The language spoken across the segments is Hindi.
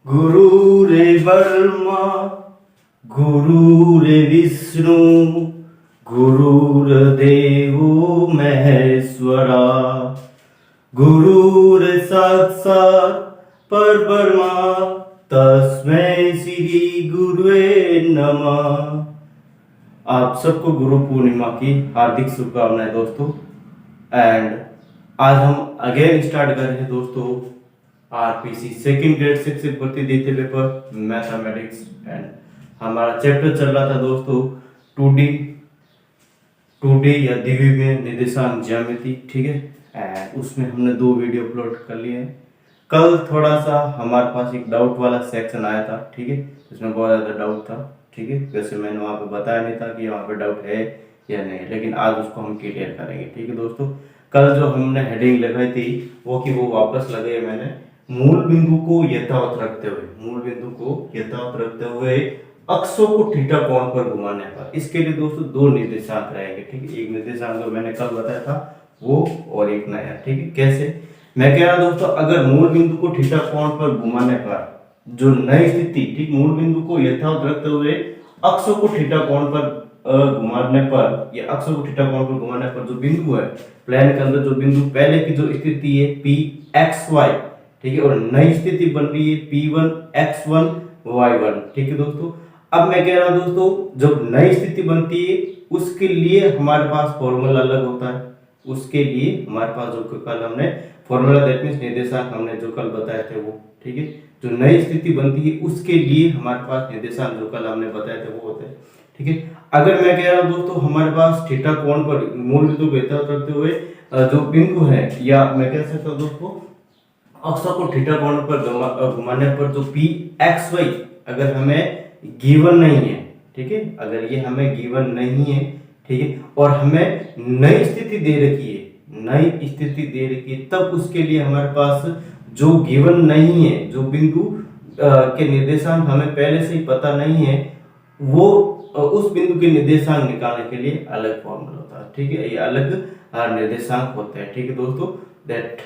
गुरुरे ब्रह्मा गुरुरे विष्णु गुरुर्देवो महेश्वरा गुरुर साक्षात् परब्रह्मा तस्मै श्री गुरुवे नमः। आप सबको गुरु पूर्णिमा की हार्दिक शुभकामनाएं दोस्तों। एंड आज हम अगेन स्टार्ट कर रहे हैं दोस्तों आरपीसी सेकंड ग्रेड शिक्षक भर्ती द्वितीय पेपर मैथमेटिक्स। एंड हमारा चैप्टर चल रहा था दोस्तों 2D या द्विविमीय निर्देशांक ज्यामिति, ठीक है। एंड उसमें हमने 2 वीडियो अपलोड कर लिए हैं। कल थोड़ा सा हमारे पास एक डाउट वाला सेक्शन आया था, ठीक है, इसमें बहुत ज़्यादा डाउट था, ठीक है। वैसे मैंने वहाँ पे बताया नहीं था कि वहाँ पे डाउट है या नहीं, लेकिन आज उसको हम क्लियर करेंगे, ठीक है दोस्तों। कल जो हमने हेडिंग लगाई थी वो वापस लगाई मैंने, मूल बिंदु को यथावत रखते हुए अक्षों को थीटा कोण पर घुमाने पर। इसके लिए दोस्तों 2 निर्देशांक रहेंगे, ठीक है। एक निर्देशांक जो मैंने कल बताया था वो, और एक नया, ठीक है। कैसे मैं कह रहा दोस्तों, अगर मूल बिंदु को थीटा कोण पर घुमाने पर जो नई स्थिति, ठीक, मूल बिंदु को यथावत रखते हुए अक्षों को थीटा कोण पर घुमाने पर, या अक्षों को थीटा कोण पर घुमाने पर जो बिंदु है प्लेन के अंदर, जो बिंदु पहले की जो स्थिति है P(x,y), ठीक है, और नई स्थिति बन रही है P1(x1, y1), ठीक है दोस्तों। अब मैं कह रहा हूं दोस्तों, जब नई स्थिति बनती है उसके लिए हमारे पास फॉर्मूला अलग होता है। उसके लिए हमारे पास जो कल हमने फॉर्मूला, दैट मींस निर्देशांक हमने जो कल बताए थे वो, ठीक है। जो नई स्थिति बनती है उसके लिए हमारे पास निर्देशांक जो कल हमने बताए थे वो होते हैं, ठीक है। अगर मैं कह रहा हूं दोस्तों हमारे पास थीटा कोण पर मूल बिंदु को यथावत रखते हुए जो बिंदु है, या मैं कह सकता हूं दोस्तों अक्षों को थीटा कोण पर घुमाने पर जो P(x,y) अगर हमें गिवन नहीं है, ठीक है, अगर ये हमें गिवन नहीं है, ठीक है, और हमें नई स्थिति दे रखी है, तब उसके लिए हमारे पास जो गिवन नहीं है, जो बिंदु के निर्देशांक हमें पहले से ही पता नहीं है, वो उस बिंदु के निर्देशांक निकालने के लिए अलग फॉर्मूला होता है, ठीक है। ये अलग निर्देशांक होते हैं, ठीक है दोस्तों। दैट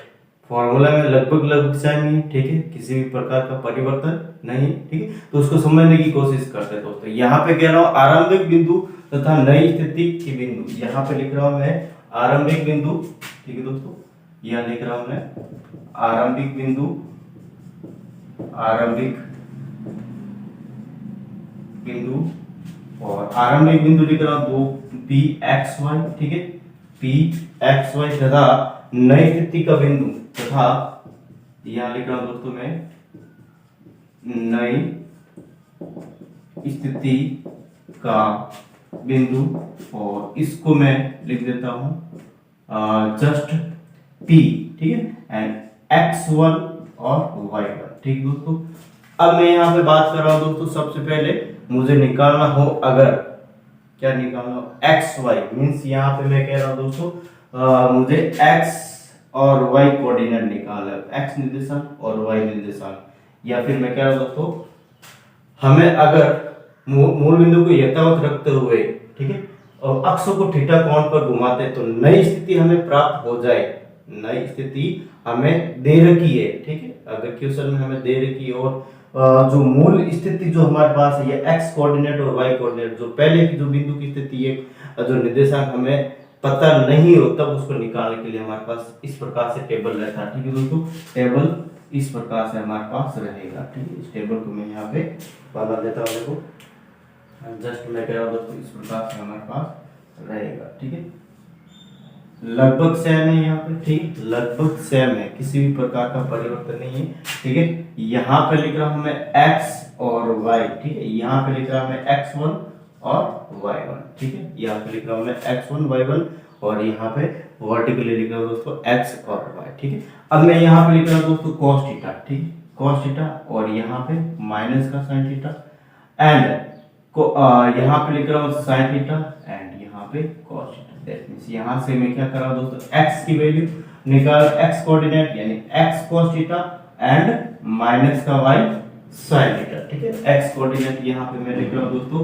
फॉर्मूला में लगभग सेम ही, ठीक है, किसी भी प्रकार का परिवर्तन नहीं, ठीक है। तो उसको समझने की कोशिश करते हैं दोस्तों। यहाँ पे कह रहा हूँ आरंभिक बिंदु तथा नई स्थिति की बिंदु, यहाँ पे लिख रहा हूँ मैं आरंभिक बिंदु, ठीक है दोस्तों। यहाँ लिख रहा हूँ मैं आरंभिक बिंदु और आरंभिक बिंदु लिख रहा हूँ 2 P(x,y), ठीक है, P(x,y) तथा नई स्थिति का बिंदु, तथा यहां लिख रहा हूं दोस्तों मैं नई स्थिति का बिंदु, और इसको मैं लिख देता हूं जस्ट P, ठीक है, एंड x1 और y1, ठीक दोस्तों। अब मैं यहां पे बात कर रहा हूं दोस्तों, सबसे पहले मुझे निकालना हो, अगर क्या निकालना हो, xy मींस यहां पे मैं कह रहा हूं दोस्तों मुझे x और y कोऑर्डिनेट निकालना है, x निर्देशांक और y निर्देशांक। या फिर मैं कह रहा हूं दोस्तों हमें अगर मूल बिंदु को यथावत रखते हुए, ठीक है, और अक्षों को थीटा कोण पर घुमाते तो नई स्थिति हमें प्राप्त हो जाए, नई स्थिति हमें दे रखी है, ठीक है। अगर क्वेश्चन में हमें दे रखी है और जो मूल स्थिति जो हमारे पास है, ये x कोऑर्डिनेट और y कोऑर्डिनेट, जो पहले की जो बिंदु की स्थिति है, जो निर्देशांक हमें पता नहीं हो, तब उसको निकालने के लिए हमारे पास इस प्रकार से टेबल रहता है, ठीक है दोस्तों। टेबल इस प्रकार से हमारे पास रहेगा, ठीक है। इस टेबल को मैं यहाँ पे बना देता हूँ, देखो जस्ट मैं कह रहा हूँ दोस्तों इस प्रकार से हमारे पास रहेगा, ठीक है। लगभग सेम है यहाँ पे, ठीक, लगभग सेम है, किसी भी प्रकार का परिवर्तन नहीं है, ठीक है। यहाँ पे लिख रहा हूँ मैं x और y, ठीक है, यहाँ पे लिख रहा हूँ मैं x1 और y1, ठीक है, यहाँ पे लिख रहा हूँ मैं x1 y1, और यहाँ पे वर्टिकली लिख रहा हूँ दोस्तों x और y, ठीक है। अब मैं यहाँ पे लिख रहा हूँ दोस्तों cos थीटा, ठीक, cos थीटा, और यहाँ पे माइनस का sin थीटा, एंड यहाँ पे लिख रहा हूँ sin थीटा, एंड यहाँ पे cos थीटा। दैट मींस यहाँ से मैं क्या कर रहा हूँ दोस्तों, x की वैल्यू निकाल, x कोऑर्डिनेट यानी x cos theta and minus का y sin थीटा, ठीक है। x कोऑर्डिनेट यहाँ पे मैं लिख रहा हूँ दोस्तों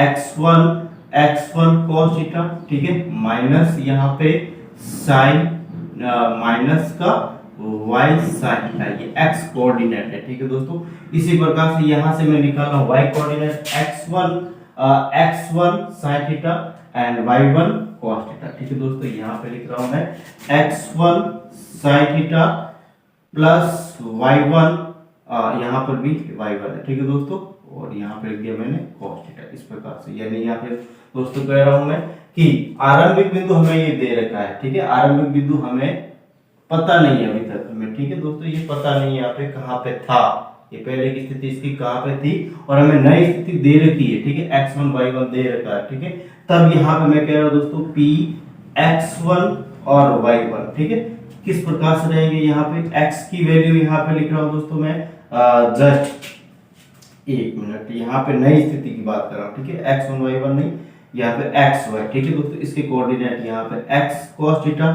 x1 cos थीटा, ठीक है, माइनस यहाँ पे sin माइनस का y sin थीटा, ये x कोऑर्डिनेट है, ठीक है दोस्तों। इसी प्रकार से यहाँ से मैं निकाल रहा हूँ y coordinate x1 sin theta and y1 cos theta, ठीक है दोस्तों। यहाँ पे लिख रहा हूँ मैं x1 sin theta plus y1, यहाँ पर भी y1 है, ठीक है दोस्तों, और यहाँ पे लिख दिया मैंने cos थीटा, इस प्रकार से। यानी यहाँ पे दोस्तों कह रहा हूँ मैं कि आरंभिक बिंदु हमें ये दे रखा है, ठीक है। आरंभिक बिंदु हमें पता नहीं है अभी तक हमें, ठीक है दोस्तों, ये पता नहीं है यहाँ पे कहाँ पे था, ये पहले की स्थिति इसकी कहाँ पे थी, और हमें नई स्थिति दे रखी है, ठीक है, x1 y1 दे रखा है, ठीक है। तब यहाँ पे मैं कह रहा हूँ दोस्तों p x1 और y1, ठीक है, किस प्रकार से रहेंगे। यहाँ पे x की वैल्यू यहाँ पे लिख रहा हूँ दोस्तों मैं, जस्ट एक मिनट, यहाँ पे नई स्थिति की बात कर रहा हूँ, ठीक है, x1 y1 नहीं, यहाँ पे xy, ठीक है दोस्तों। इसके कोऑर्डिनेट यहाँ पे x cos theta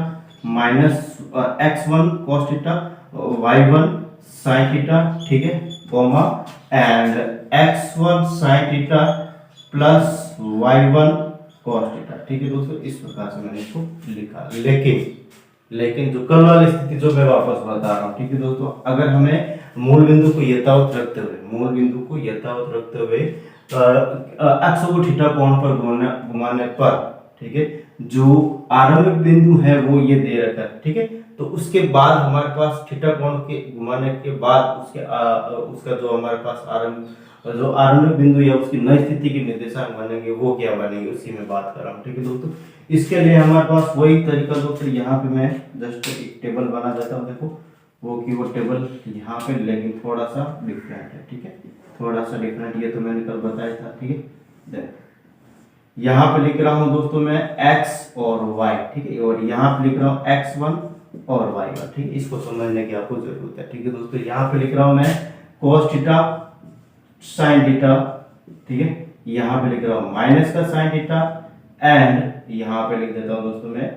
minus x1 cos theta y1 sin theta, ठीक है, comma and x1 sin theta plus y1 cos theta, ठीक है दोस्तों। इस प्रकार से मैंने इसको लिखा। लेकिन जो कल वाली स्थिति जो मैं वापस बता रहा हूँ, ठीक है दोस्तों, अगर हमें मूल बिंदु को यथावत रखते हुए अक्ष को थीटा कोण पर घुमाने पर, ठीक है, जो आरंभिक बिंदु है वो ये दे रखा है, ठीक है। तो उसके बाद हमारे पास थीटा कोण के घुमाने के बाद उसका जो हमारे पास आरंभिक बिंदु या उसकी नई स्थिति के निर्देशांक बनेंगे, वो क्या बनेंगे, उसी में बात कर रहा हूँ, ठीक है दोस्तों। इसके लिए हमारे पास वही तरीका दोस्तों, यहाँ पे मैं जस्ट एक टेबल बना देता हूँ, देखो वो टेबल यहाँ पे, लेकिन थोड़ा सा डिफरेंट है, ठीक है, थोड़ा सा डिफरेंट, ये तो मैंने कल बताया था, ठीक है। यहाँ पे लिख रहा हूँ दोस्तों मैं x और y, ठीक है, और यहाँ पे लिख रहा हूँ x1 और y1, ठीक है, इसको समझने की आपको जरूरत है, ठीक है दोस्तों। यहाँ पे लिख रहा हूँ मैं cos थीटा sin थीटा, ठीक है, यहाँ पे लिख रहा हूँ माइनस का sin थीटा एंड यहाँ पे लिख देता हूँ दोस्तों मैं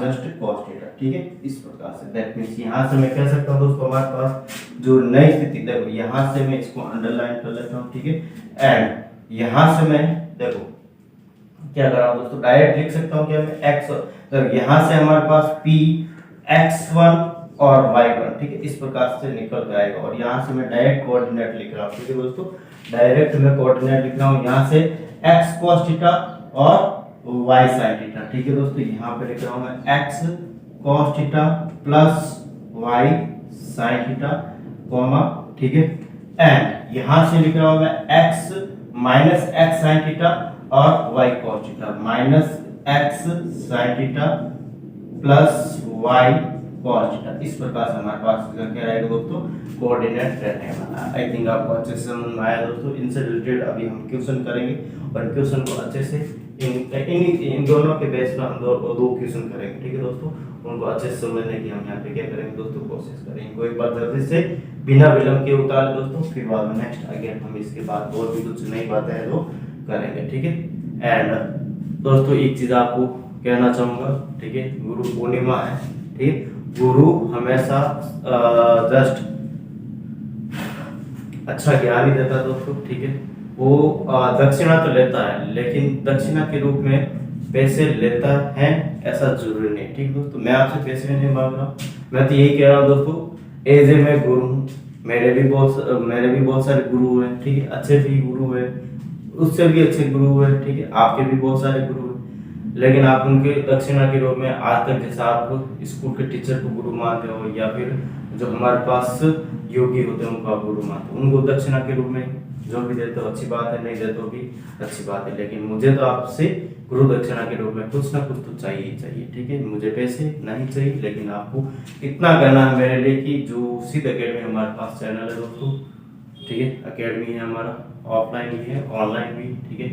जस्ट cos थीटा, ठीक है, इस प्रकार से। दैट मींस यहाँ से मैं कह सकता हूँ दोस्तों हमारे पास जो नई स्थिति, देखो यहाँ से मैं इसको अंडरलाइन कर लेता हूँ, ठीक है, एंड यहाँ से मैं देखो क्या कर रहा हूँ दोस्तों, डायरेक्ट लिख सकता हूँ क्या मैं x, तो यहाँ से हमारे पास p x1 और y1, ठीक है, इस प्रकार से निकल के आएगा। और यहाँ से मैं डायरेक्ट कोऑर्डिनेट लिख रहा हूँ, ठीक है दोस्तों, डायरेक्ट मैं कोऑर्डिनेट लिख रहा हूँ यहाँ से x cos थीटा और y sin थीटा, ठीक है दोस्तों। यहाँ पे लिख रहा हूँ मैं x cos theta plus y sin theta, comma, ठीक है, एंड यहाँ से लिख रहा हूँ मैं x minus x sin theta और y cos theta minus x sin theta plus y cos theta. इस प्रकार से हमारे पास क्या रहेगा दोस्तों, कोऑर्डिनेट रहने वाला। आई थिंक आपको अच्छे से समझ में आया दोस्तों। इनसे रिलेटेड अभी हम क्वेश्चन करेंगे और क्वेश्चन को अच्छे से इन दोनों के बेस पर हम दो क्वेश्चन करेंगे, ठीक है दोस्तों। उनको अच्छे से समझने की हम यहाँ पे क्या करेंगे दोस्तों, कोशिश करेंगे। कोई बात जल्दी से बिना विलंब के उतार दोस्तों, फिर बाद में नेक्स्ट अगेन हम इसके बाद और भी कुछ नई बातें हैं तो करेंगे, ठीक है। एंड दोस्तों एक चीज आपको कहना चाहूंगा, ठीक है, गुरु पूर्णिमा है, ठीक है, गुरु हमेशा जस्ट अच्छा ज्ञान ही देता है दोस्तों, ठीक है। वो दक्षिणा तो लेता है, लेकिन दक्षिणा के रूप में पैसे लेता है ऐसा जरूरी नहीं, ठीक दोस्तों। मैं आपसे पैसे नहीं मांग रहा, मैं तो यही कह रहा हूँ दोस्तों, एज ए मैं गुरु हूँ, मेरे भी बहुत सारे गुरु हैं, ठीक है, अच्छे भी गुरु है, उससे भी अच्छे गुरु है, ठीक है, आपके भी बहुत सारे गुरु हैं, लेकिन आप उनके दक्षिणा के रूप में आज तक जैसा आप स्कूल के टीचर को गुरु मानते हो या फिर जो हमारे पास योगी होते हैं उनको आप गुरु मानते हो, उनको दक्षिणा के रूप में जो भी देते हो अच्छी बात है, नहीं देते हो भी अच्छी बात है, लेकिन मुझे तो आपसे गुरु दक्षिणा के रूप में कुछ ना कुछ तो चाहिए ही चाहिए, ठीक है। मुझे पैसे नहीं चाहिए, लेकिन आपको इतना करना है मेरे लिए कि जो सिद्ध एकेडमी हमारे पास चैनल है दोस्तों, ठीक है, एकेडमी है हमारा, ऑफलाइन भी है ऑनलाइन भी, ठीक है,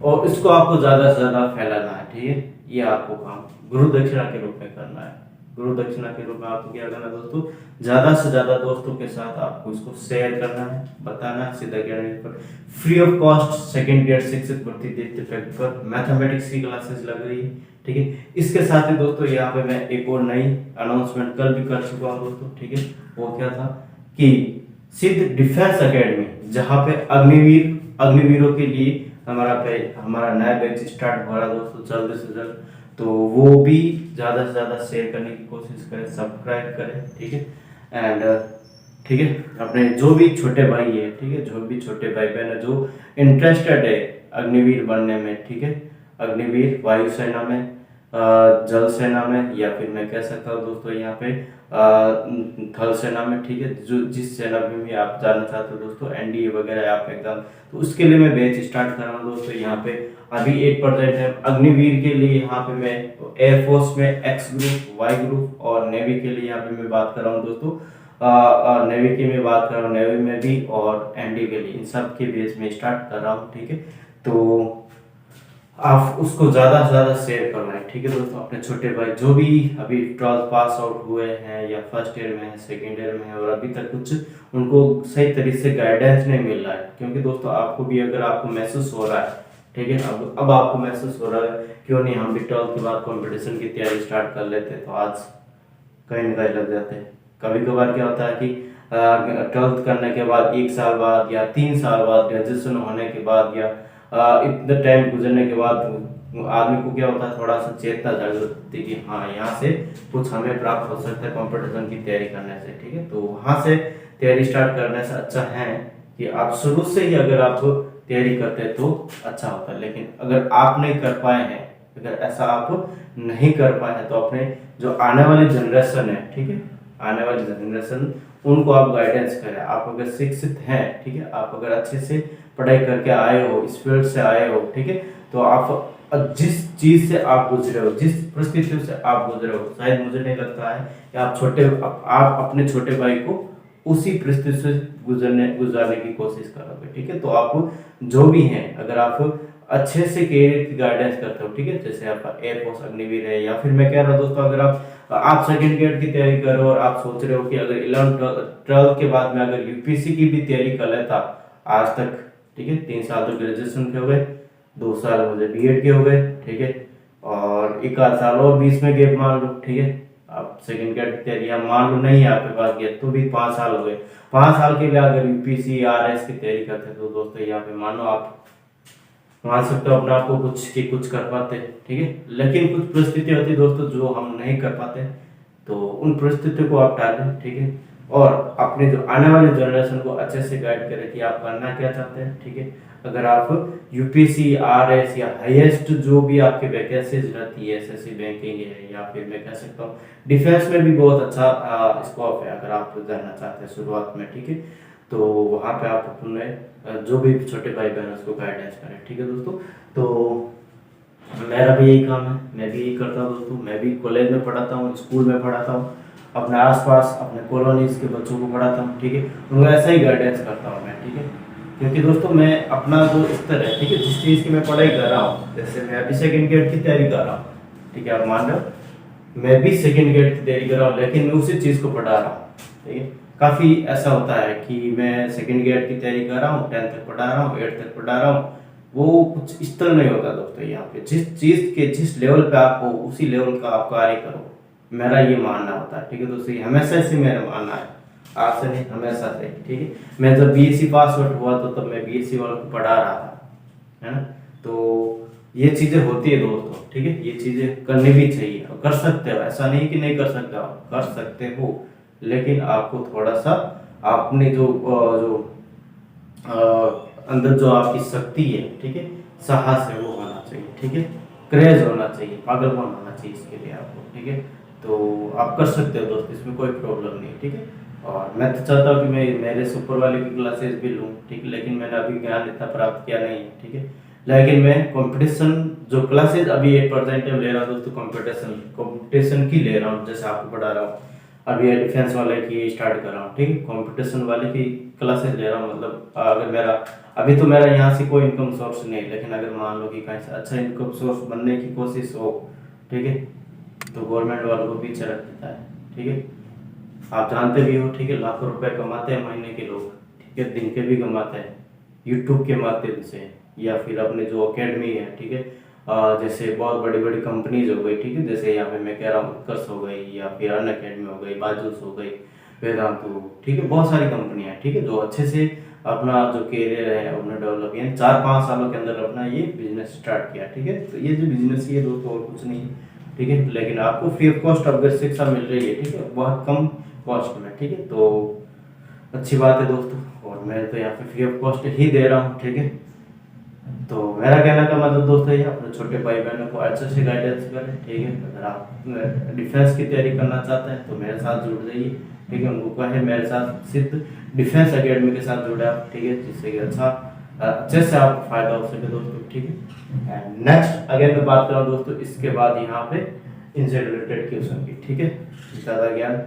और इसको आपको ज्यादा से ज्यादा फैलाना है, ठीक है। ये आपको काम गुरु दक्षिणा के रूप में करना है। गुरु दक्षिणा के रूप में आपको क्या करना है दोस्तों, ज्यादा से ज्यादा दोस्तों के साथ आपको इसको शेयर करना है, बताना है। सिद्ध एकेडमी पर free of cost second year शिक्षक भर्ती देखते फैक्ट पर मैथमेटिक्स की क्लासेस लग रही है, ठीक है। इसके साथ ही दोस्तों यहाँ पे मैं एक और नई अनाउंसमेंट कल भी कर चुका हूँ दोस्तों, ठीक है। वो क्या था कि सिद्ध डिफेंस एकेडमी, जहाँ पे अग्निवीरों के लिए हमारा नया बैच स्टार्ट हो रहा है दोस्तों, जल्द से जल्द तो वो भी ज़्यादा से ज़्यादा शेयर करने की कोशिश करें, सब्सक्राइब करें, ठीक है। एंड ठीक है, अपने जो भी छोटे भाई है, ठीक है, जो भी छोटे भाई बहन है जो इंटरेस्टेड है अग्निवीर बनने में, ठीक है, अग्निवीर वायुसेना में, जल सेना में, या फिर मैं कह सकता हूँ दोस्तों यहाँ पे थल सेना में, ठीक है, जो जिस सेना में भी आप जाना चाहते हो दोस्तों, एनडीए वगैरह आप एग्जाम, तो उसके लिए मैं बैच स्टार्ट कर रहा हूँ दोस्तों। यहाँ पे अभी 8% है अग्निवीर के लिए। यहाँ पे मैं एयरफोर्स में एक्स ग्रुप, वाई ग्रुप और नेवी के लिए यहाँ पे मैं बात कर रहा हूँ दोस्तों। और नेवी की मैं बात कर रहा हूँ, नेवी में भी, और एनडी के लिए, इन सब के बेस में स्टार्ट कर रहा हूँ, ठीक है। तो आप उसको ज़्यादा से ज़्यादा शेयर करना है, ठीक है दोस्तों। अपने छोटे भाई जो भी अभी 12th पास आउट हुए हैं या फर्स्ट ईयर में है, सेकेंड ईयर में है, और अभी तक कुछ उनको सही तरीके से गाइडेंस नहीं मिल रहा है, क्योंकि दोस्तों आपको भी अगर आपको महसूस हो रहा है, ठीक है, अब आपको महसूस हो रहा है क्यों नहीं हम भी 12th के बाद कंपटीशन की तैयारी स्टार्ट कर लेते, तो आज कहीं ना कहीं लग जाते हैं। कभी कभार क्या होता है कि 12th करने के बाद 1 साल बाद या 3 साल बाद ग्रेजुएशन होने के बाद या इतना टाइम गुजरने के बाद आदमी को क्या होता है, थोड़ा सा चेतना जागृत होती है कि हाँ यहाँ से कुछ हमें प्राप्त हो सकता है कंपटीशन की तैयारी करने से, ठीक है। तो वहाँ से तैयारी स्टार्ट करने से अच्छा है कि आप शुरू से ही अगर आप तैयारी करते हैं तो अच्छा होता है। लेकिन अगर आप नहीं कर पाए हैं, अगर ऐसा आप नहीं कर पाए हैं, तो अपने जो आने वाली जनरेशन है, ठीक है, आने वाली जनरेशन, उनको आप गाइडेंस करें। आप अगर शिक्षित हैं, ठीक है, आप अगर अच्छे से पढ़ाई करके आए हो, इस फील्ड से आए हो, ठीक है, तो आप जिस चीज से आप गुजरे हो, जिस परिस्थितियों से आप गुजरे हो, शायद मुझे नहीं लगता है कि आप अपने छोटे भाई को उसी परिस्थिति से गुजारने की कोशिश करोगे, ठीक है। तो आप जो भी हैं, अगर आप अच्छे से कैरियर की गाइडेंस करते हो, ठीक है, जैसे आपका एयरफोर्स अग्निवीर है, या फिर मैं कह रहा हूँ दोस्तों, अगर आप सेकंड ग्रेड की तैयारी कर रहे हो और आप सोच रहे हो कि अगर 11th-12th के बाद में अगर यूपीएससी की भी तैयारी कर लेता आज तक, ठीक है, 3 साल तो ग्रेजुएशन के हो गए, 2 साल मुझे बीएड के हो गए, ठीक है, और 1 आध साल और बीच में गैप मान लो, ठीक है। आप सेकंड ग्रेड की तैयारी आप मान लो नहीं है आपके पास गया, तो भी 5 साल हो गए। 5 साल के लिए अगर यूपीएससी आरएस की तैयारी करते तो दोस्तों यहाँ पे मानो आप मान सकते हो अपने आप को कुछ कर पाते, ठीक है। लेकिन कुछ परिस्थिति होती है दोस्तों जो हम नहीं कर पाते, तो उन परिस्थितियों को आप टालें, ठीक है, और अपने जो आने वाले जनरेशन को अच्छे से गाइड करें कि आप करना क्या चाहते हैं, ठीक है। अगर आप यूपीएससी आरएस या हाईएस्ट जो भी आपके वैकेंसीज रहती है, एसएससी बैंकिंग है, या फिर मैं कह सकता हूँ डिफेंस में भी बहुत अच्छा स्कोप है अगर आप जाना चाहते हैं शुरुआत में, ठीक है। तो वहाँ पे आप अपने जो भी छोटे भाई बहन उसको गाइडेंस करें, ठीक है दोस्तों। तो मेरा भी यही काम है, मैं भी यही करता हूँ दोस्तों। मैं भी कॉलेज में पढ़ाता हूँ, स्कूल में पढ़ाता हूँ, अपने आसपास अपने कॉलोनीज के बच्चों को पढ़ाता हूँ, ठीक है, उनको ऐसा ही गाइडेंस करता हूँ मैं, ठीक है। क्योंकि दोस्तों मैं अपना जो स्तर है, ठीक है, जिस चीज़ की मैं पढ़ाई कर रहा हूँ, जैसे मैं अभी सेकंड ग्रेड की तैयारी कर रहा हूँ, ठीक है, आप मान रहे हो मैं भी सेकंड ग्रेड की तैयारी कर रहा हूँ, लेकिन मैं उसी चीज़ को पढ़ा रहा हूँ, ठीक है। काफ़ी ऐसा होता है कि मैं सेकंड ग्रेड की तैयारी कर रहा हूँ, 10th तक पढ़ा रहा हूँ, 8th तक पढ़ा रहा हूँ, वो कुछ इस तरह नहीं होता दोस्तों। यहाँ पे जिस चीज़ के जिस लेवल पे आप हो उसी लेवल का आप कार्य करो, मेरा ये मानना होता है, ठीक है दोस्तों। ये हमेशा से मेरा मानना है, आज से नहीं, हमेशा से, ठीक है। मैं जब बीएससी पास आउट हुआ तो तब मैं बीएससी वालों को पढ़ा रहा था, है ना। तो ये चीज़ें होती है दोस्तों, ठीक है, ये चीज़ें करनी भी चाहिए और कर सकते हो, ऐसा नहीं कि नहीं कर सकते, आप कर सकते हो, लेकिन आपको थोड़ा सा आपने जो अंदर जो आपकी शक्ति है, ठीक है, साहस है, वो होना चाहिए, ठीक है, क्रेज होना चाहिए, पागलपन होना चाहिए इसके लिए आपको, ठीक है। तो आप कर सकते हो दोस्त, इसमें कोई प्रॉब्लम नहीं, ठीक है। और मैं तो चाहता हूँ कि मैं मेरे से ऊपर वाले की क्लासेस भी लूँ, ठीक है, लेकिन मैंने अभी ज्ञान इतना प्राप्त किया नहीं है, ठीक है। लेकिन मैं कंपटीशन जो क्लासेस अभी 8% ले रहा हूँ दोस्तों, कंपटीशन की ले रहा हूँ, जैसे आपको पढ़ा रहा हूँ अभी डिफेंस वाले की स्टार्ट कर रहा हूँ, ठीक है, कंपटीशन वाले की क्लासेस ले रहा हूँ। मतलब अगर मेरा अभी तो मेरा यहाँ से कोई इनकम सोर्स नहीं है, लेकिन अगर मान लो कि कहीं से अच्छा इनकम सोर्स बनने की कोशिश हो, ठीक है, तो गवर्नमेंट वालों को पीछे रख देता है, ठीक है। आप जानते भी हो, ठीक है, लाखों रुपए कमाते हैं महीने के लोग, ठीक है, दिन के भी कमाते हैं यूट्यूब के माध्यम से, या फिर अपने जो अकेडमी है, ठीक है, जैसे बहुत बड़ी बड़ी कंपनीज हो गई, ठीक है, जैसे यहाँ पे मैं कह रहा हूँ उत्कर्ष हो गई, या फिर अन अकेडमी हो गई, बाजूस हो गई, वेदांतु, ठीक है, बहुत सारी कंपनियां हैं, ठीक है, जो अच्छे से अपना जो करियर है अपना डेवलप किया, 4-5 सालों के अंदर अपना ये बिजनेस स्टार्ट किया। ठीक है, तो ये जो बिजनेस ये दोस्तों और कुछ नहीं है। ठीक है, लेकिन आपको फ्री ऑफ कॉस्ट अपग्रेड शिक्षा मिल रही है। ठीक है, बहुत कम कॉस्ट में। ठीक है, तो अच्छी बात है दोस्तों, और मैं तो यहाँ पे फ्री ऑफ कॉस्ट ही दे रहा हूँ। ठीक है, तो मेरा कहना का मतलब दोस्तों ये अपने छोटे भाई बहनों को अच्छे से गाइडेंस करें। ठीक है, अगर आप डिफेंस की तैयारी करना चाहते हैं तो मेरे साथ जुड़ जाइए। ठीक है, उनको कहें मेरे साथ सिर्फ डिफेंस एकेडमी के साथ जुड़े आप। ठीक है, जिससे कि अच्छे से आपको फायदा हो सके दोस्तों। ठीक है, एंड नेक्स्ट अगेन मैं बात कर रहा हूँ दोस्तों इसके बाद यहाँ पे इनसे रिलेटेड क्वेश्चन की। ठीक है, ज़्यादा ज्ञान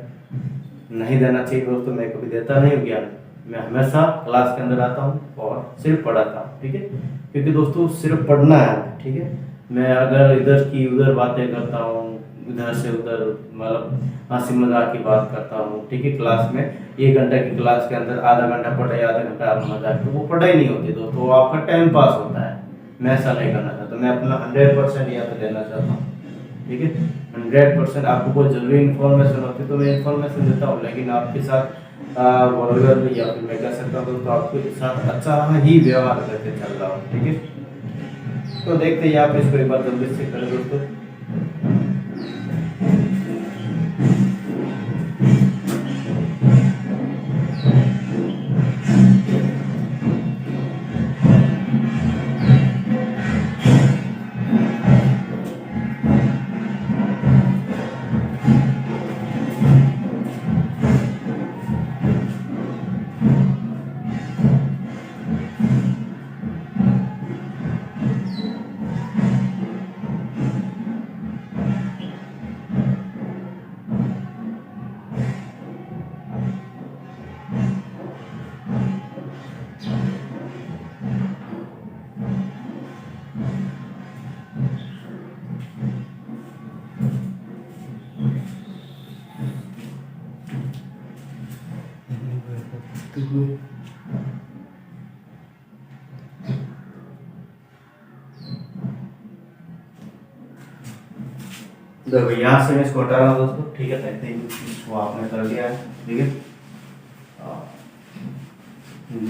नहीं देना चाहिए दोस्तों, मैं कभी देता नहीं हूँ ज्ञान, मैं हमेशा क्लास के अंदर आता हूँ और सिर्फ पढ़ाता हूँ। ठीक है, क्योंकि दोस्तों सिर्फ पढ़ना है। ठीक है, मैं अगर इधर की उधर बातें करता हूँ, इधर से उधर मतलब हंसी मजाक की बात करता हूँ। ठीक है, क्लास में 1 घंटे की क्लास के अंदर आधा घंटा पढ़ाई आधा घंटा आप मजाक, तो वो पढ़ाई नहीं होती दोस्तों, वो आपका टाइम पास होता है। मैं ऐसा नहीं करना चाहता, मैं अपना 100% यहाँ पे देना चाहता हूँ। ठीक है, 100% आपको कोई जरूरी इन्फॉर्मेशन होती है तो मैं इन्फॉर्मेशन देता हूँ, लेकिन आपके साथ वल्गर या फिर मैं कह सकता हूँ तो आपके साथ अच्छा ही व्यवहार करके चल रहा हूँ। ठीक है, तो देखते हैं आप इसको एक बार जल्दी से करें दोस्तों। देखो यहाँ से मैं इसको हटा रहा हूँ दोस्तों। ठीक है, देखते हैं इसको आपने कर दिया है। ठीक है,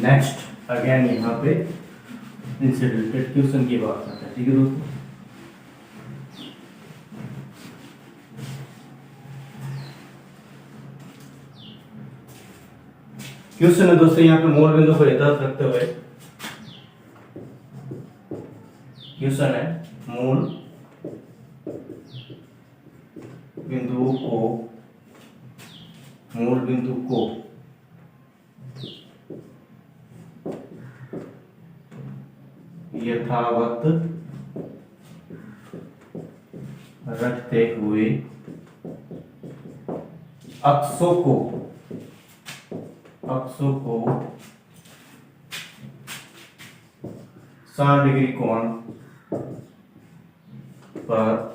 नेक्स्ट अगेन यहाँ पे इनसे रिलेटेड क्वेश्चन की बात करते हैं। ठीक है दोस्तों, क्वेश्चन है दोस्तों यहाँ पे मूल बिंदु को यथार्थ रखते हुए क्वेश्चन है मूल बिंदु को यथावत रखते हुए अक्षों को 60 डिग्री कोण पर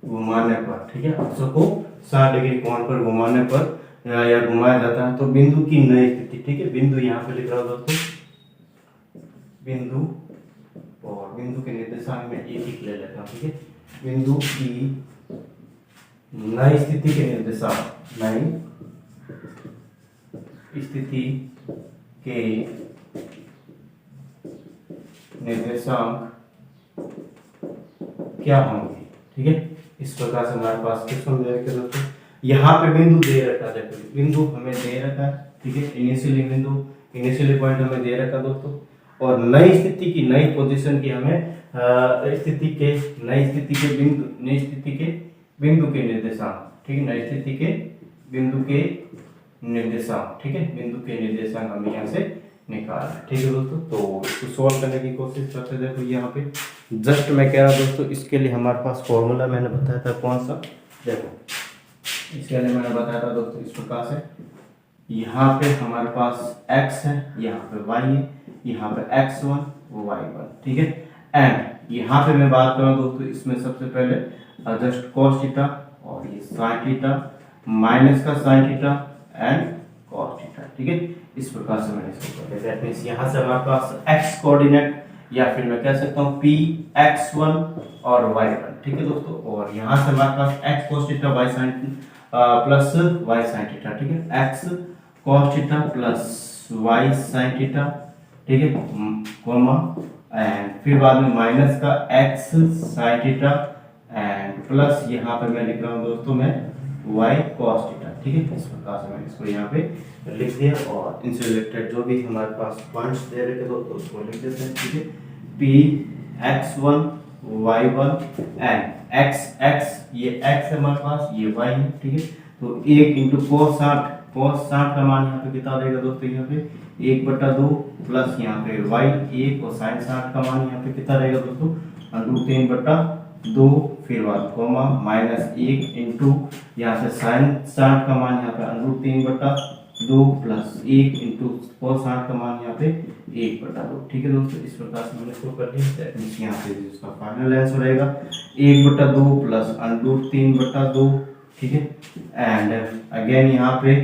घुमाने पर। ठीक है, अक्षों को 60 डिग्री कोण पर घुमाने पर या घुमाया जाता है तो बिंदु की नई स्थिति। ठीक है, बिंदु यहाँ पे लिख रहा हूं दोस्तों, बिंदु और बिंदु के निर्देशांक में एक ले लेता हूं। ठीक है, बिंदु की नई स्थिति के निर्देशांक, नई स्थिति के निर्देशांक क्या होंगे। ठीक है, इस प्रकार से हमारे पास क्वेश्चन दे रखे दोस्तों। यहाँ पे बिंदु दे रखा है, देखो बिंदु हमें दे रखा है। ठीक है, इनिशियली पॉइंट हमें दे रखा दोस्तों, और नई स्थिति की नई पोजीशन की हमें नई स्थिति के बिंदु के निर्देशांक। ठीक है, नई स्थिति के बिंदु के निर्देशांक। ठीक है, बिंदु के निर्देशांक हमें यहाँ से निकाल। ठीक है दोस्तों, तो इसको सॉल्व करने की कोशिश करते। देखो यहाँ पे जस्ट मैं कह रहा दोस्तों, इसके लिए हमारे पास फॉर्मूला मैंने बताया था कौन सा, देखो इसके लिए मैंने बताया था दोस्तों इस प्रकार से, यहाँ पे हमारे पास x है, यहाँ पे y है, यहाँ पे x1 y1। ठीक है, एंड यहाँ पे मैं बात कर रहा हूँ दोस्तों, इसमें सबसे पहले जस्ट cos थीटा और ये sin थीटा माइनस का sin theta and cos theta. ठीक है, इस प्रकार से मैंने इसको कर दिया। दैट मींस यहाँ से हमारे पास x कोऑर्डिनेट या फिर मैं कह सकता हूँ p x1 और y1। ठीक है दोस्तों, और यहाँ से हमारे पास x cos theta y sin plus y sine theta, ठीक है, x cos theta plus y sine theta, ठीक है, कॉमा, एंड फिर बाद में माइनस का x sine theta and plus यहाँ पे मैं लिख रहा हूँ दोस्तों मैं वाई कॉस थीटा, ठीक है। इस प्रकार से मैंने इसको यहाँ पे लिख दिया और इनसे रिलेटेड जो भी हमारे पास पॉइंट्स दे रखे दोस्तों उसको लिख देते हैं, ठीक है। P x1 y1 and x ये x है हमारे पास, ये y है, ठीक है। तो 1 इंटू cos 60 का मान यहाँ पे कितना रहेगा दोस्तों, यहाँ पे 1/2 प्लस यहाँ पे y1 और sin 60 का मान यहाँ पे कितना रहेगा दोस्तों, √3/2, फिर बाद कोमा -1 इंटू यहाँ से sin 60 का मान यहाँ पे √3/2 प्लस 1 इंटू cos 60 का मान यहाँ पे 1/2, ठीक है दोस्तों। इस प्रकार से मैंने इसको कर लिया। दैट मींस यहाँ पे इसका फाइनल आंसर रहेगा 1/2 प्लस √3/2, ठीक है, एंड अगेन यहाँ पे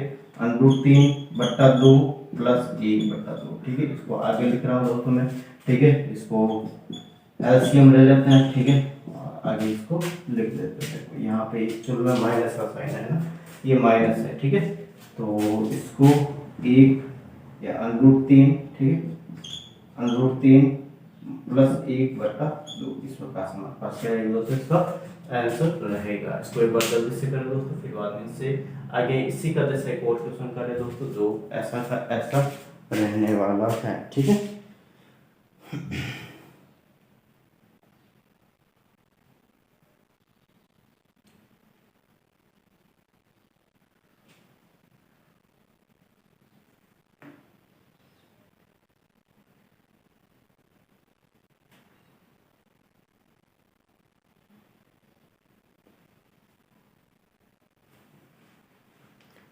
√3/2 प्लस 1/2, ठीक है। इसको आगे लिख रहा हूँ दोस्तों मैं, ठीक है, इसको एलसीएम ले लेते हैं, ठीक है, और आगे इसको लिख देते हैं। देखो यहाँ पे चलो में माइनस का साइन है ना, ये माइनस है, ठीक है, तो इसको 1 या √3, ठीक है, √3 प्लस 1/2, इस प्रकार से हमारे पास क्या रहेगा दोस्तों, इसका आंसर रहेगा। इसको एक बार जल्दी से करें दोस्तों, फिर बाद में इससे आगे इसी का जैसे एक और क्वेश्चन करें दोस्तों जो ऐसा का ऐसा रहने वाला है, ठीक है।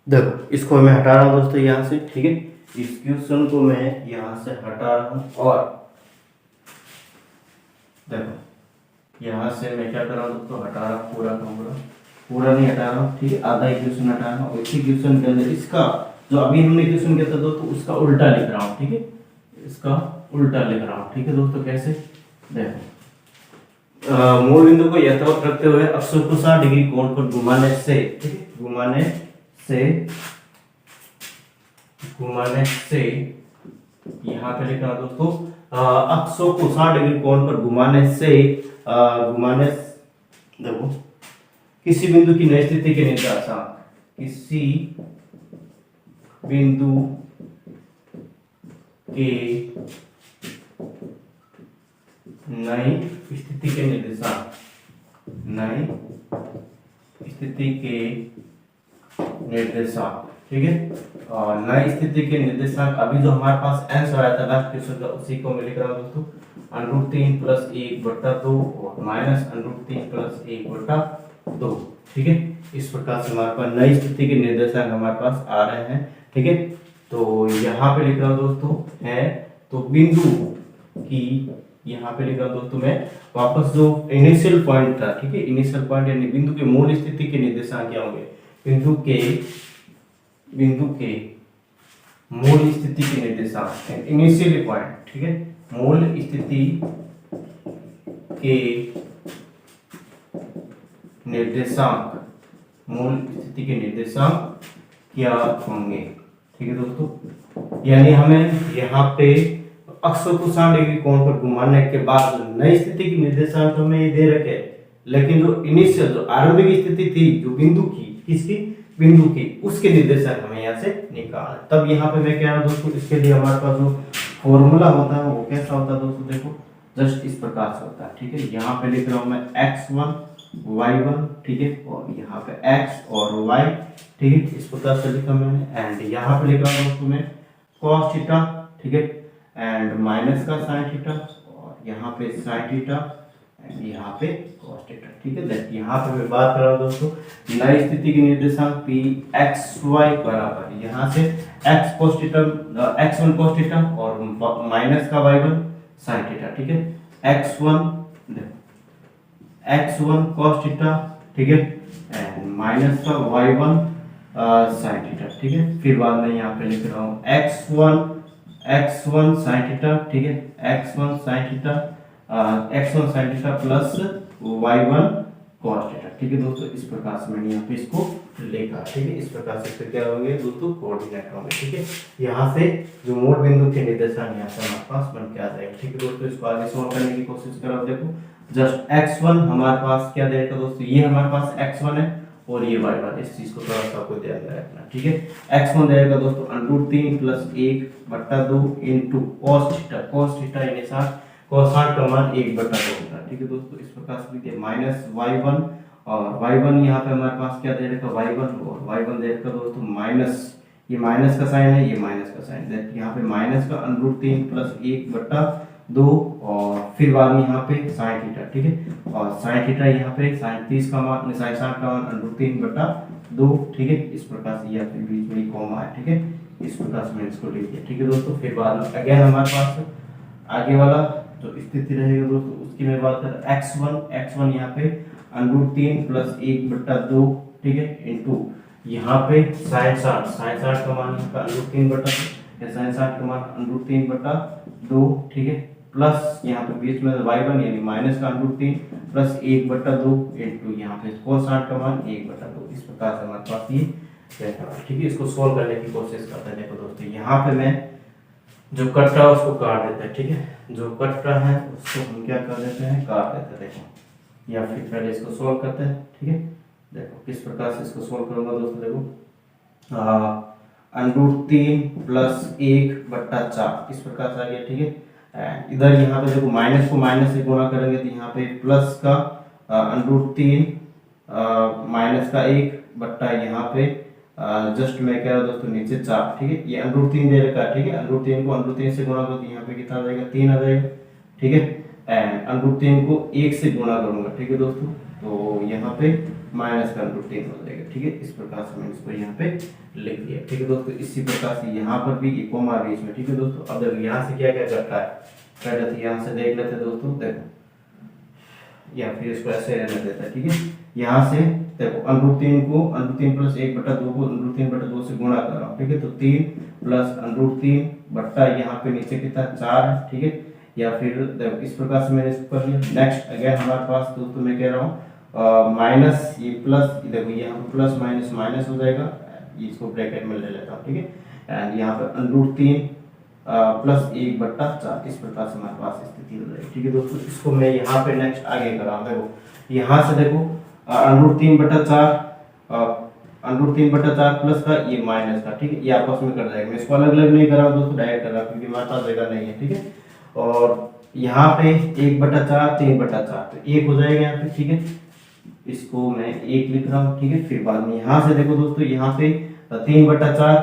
देखो इसको मैं हटा रहा हूँ दोस्तों यहाँ से, ठीक है, इस क्वेश्चन को मैं यहाँ से हटा रहा हूँ और देखो यहाँ से मैं क्या कर रहा हूँ दोस्तों, हटा रहा हूँ पूरा नहीं हटा रहा हूँ, ठीक है, आधा क्वेश्चन हटा रहा हूँ। इसी क्वेश्चन के अंदर इसका जो अभी हमने क्वेश्चन किया था दोस्तों उसका उल्टा लिख रहा हूँ, ठीक है, इसका उल्टा लिख रहा हूँ, ठीक है दोस्तों। कैसे, देखो मूल बिंदु को यथावत रखते हुए अक्षर को 60 डिग्री कोण पर घुमाने से, ठीक है, घुमाने से यहाँ पे लिखा दोस्तों अक्षों को 60 डिग्री कोण पर घुमाने से देखो किसी बिंदु की नई स्थिति के निर्देशांक, किसी बिंदु के नई स्थिति के निर्देशांक, ठीक है, और नई स्थिति के निर्देशांक अभी जो हमारे पास आंसर आया था लास्ट क्वेश्चन का उसी को मैं लिख रहा हूँ दोस्तों, √3 प्लस 1/2 और माइनस √3 प्लस 1/2, ठीक है। इस प्रकार से हमारे पास नई स्थिति के निर्देशांक हमारे पास आ रहे हैं, ठीक है। तो यहाँ पे लिख रहा हूँ दोस्तों है तो बिंदु की, यहाँ पे लिख रहा हूँ दोस्तों मैं वापस जो इनिशियल पॉइंट था, ठीक है, इनिशियल पॉइंट यानी बिंदु के मूल स्थिति के निर्देशांक क्या होंगे, बिंदु के मूल स्थिति के निर्देशांक इनिशियल पॉइंट, ठीक है, मूल स्थिति के निर्देशांक क्या होंगे, ठीक है दोस्तों। यानी हमें यहाँ पे अक्षर को 60 डिग्री कोण पर घुमाने के बाद नई स्थिति की निर्देशांक हमें ये दे रखे, लेकिन जो इनिशियल जो आरंभिक स्थिति थी जो बिंदु की, किसकी, बिंदु की, उसके निर्देशांक हमें यहाँ से निकालना। तब यहाँ पे मैं क्या है दोस्तों, इसके लिए हमारे पास जो फॉर्मूला होता है वो कैसा होता है दोस्तों, देखो जस्ट इस प्रकार से होता है, ठीक है। यहाँ पे लिख रहा हूँ मैं x1 y1, ठीक है, और यहाँ पे x और y, ठीक है, इस प्रकार से लिखा मैंने, एंड यहाँ पे लिख रहा हूँ दोस्तों मैं cos थीटा, ठीक है, एंड माइनस का sin थीटा और यहाँ पे sin थीटा एंड यहाँ पे cos थीटा, ठीक है। यहाँ पे मैं बात कर रहा हूँ दोस्तों नई स्थिति की निर्देशांक p x y बराबर यहाँ से x cos theta, x1 cos theta और माइनस का y1 sin थीटा, ठीक है, x1 cos थीटा, ठीक है, एंड माइनस का y1 sin थीटा, ठीक है। फिर बाद में यहाँ पे लिख रहा हूँ x1 sin थीटा, ठीक है, x1 sin theta plus y1 cos theta, ठीक है दोस्तों। इस प्रकार से मैंने यहाँ पे इसको लिखा। ठीक है, इस प्रकार से फिर क्या होंगे दोस्तों, कोऑर्डिनेट होंगे। ठीक है, यहाँ से जो मूल बिंदु के निर्देशांक यहाँ से हमारे पास बन के आ जाएगा। ठीक है दोस्तों, इसको आगे सॉल्व करने की कोशिश करो। देखो जस्ट x1 हमारे पास क्या देगा दोस्तों, ये हमारे पास x1 है और ये y1, इस चीज को थोड़ा सा आपको ध्यान में रखना। ठीक है, x1 देगा दोस्तों √3 + 1/2 into cos theta. cos theta यानी 60, cos 60 का मान 1/2 होगा। ठीक है दोस्तों, इस प्रकार से लिखिए माइनस y1 और y1 यहाँ पे हमारे पास क्या दे रखा y1 और y1 दे रखा दोस्तों माइनस, ये माइनस का साइन है, ये माइनस का साइन है, यहाँ पे माइनस का √3 + 1/2 और फिर बाद में यहाँ पे sin थीटा। ठीक है, और sin थीटा यहाँ पे sin 30 का मान, sin 60 का मान √3/2। ठीक है, इस प्रकार से ये आपके बीच में कॉमा है। ठीक है, इस प्रकार से मैंने इसको लिख दिया। ठीक है दोस्तों, फिर बाद में अगेन हमारे पास आगे वाला जो स्थिति रहेगा दोस्तों, उसकी मैं बात कर x1 यहाँ पे √3 + 1/2। ठीक है, इनटू यहाँ पे sin 60 का मान यहाँ पे √3/2 या sin 60 का मान √3/2। ठीक है, प्लस यहाँ पे बीच में y1 यानी माइनस का √3 + 1/2 इनटू यहाँ पे cos 60 का मान 1/2। इस प्रकार से हमारे पास ये रहता है। ठीक है, इसको सोल्व करने की कोशिश करते हैं। देखो दोस्तों, यहाँ पे मैं जो कट रहा है उसको काट देते हैं। ठीक है, जो कट रहा है उसको हम क्या कर देते हैं, काट देते हैं। देखो, या फिर पहले इसको सोल्व करते हैं। ठीक है, देखो किस प्रकार से इसको सोल्व करूंगा दोस्तों। देखो √3 + 1/4 इस प्रकार से आ गया। ठीक है, इधर यहाँ पे देखो माइनस को माइनस से गुणा करेंगे तो यहाँ पे प्लस का √3 माइनस का 1 यहाँ पे जस्ट मैं कह रहा हूँ दोस्तों नीचे 4। ठीक है, ये √3 दे रखा है। ठीक है, √3 को √3 से गुणा करो तो यहाँ पे कितना आ जाएगा, 3 आ जाएगा। ठीक है, एंड √3 को 1 से गुणा करूंगा। ठीक है दोस्तों, तो यहाँ पे माइनस का √3 हो जाएगा। ठीक है, इस प्रकार से मैंने इसको यहाँ पे लिख दिया। ठीक है दोस्तों, इसी प्रकार से यहाँ पर भी एक कोमा बीच में। ठीक है दोस्तों, अब देखो यहाँ से क्या क्या करता है, पहले तो यहाँ से देख लेते हैं दोस्तों। देखो या फिर इसको ऐसे रहने देता है। ठीक है, यहाँ से देखो √3 को √3 + 1/2 को √3/2 से गुणा कर रहा हूँ। ठीक है, तो 3 + √3 बट्टा यहाँ पे नीचे कितना 4 है। ठीक है, या फिर देखो इस प्रकार से मैंने इसको कर लिया। नेक्स्ट अगेन हमारे पास दोस्तों मैं कह रहा हूँ माइनस, ये प्लस, देखो यहाँ पे प्लस माइनस माइनस हो जाएगा, इसको ब्रैकेट में ले लेता हूँ। ठीक है, एंड यहाँ पे √3 + 1/4 इस प्रकार से हमारे पास स्थिति हो जाएगी। ठीक है दोस्तों, इसको मैं यहाँ पे नेक्स्ट आगे कर रहा हूँ। देखो यहाँ से देखो √3/4 √3/4 प्लस का ये माइनस का। ठीक है, ये आपस में कर जाएगा। मैं इसको अलग अलग नहीं कर रहा हूँ दोस्तों, डायरेक्ट कर रहा हूँ क्योंकि हमारे पास जगह नहीं है। ठीक है, और यहाँ पे 1/4 3/4 तो 1 हो जाएगा यहाँ पे। ठीक है, इसको मैं 1 लिख रहा हूँ। ठीक है, फिर बाद में यहाँ से देखो दोस्तों, यहाँ पे 3/4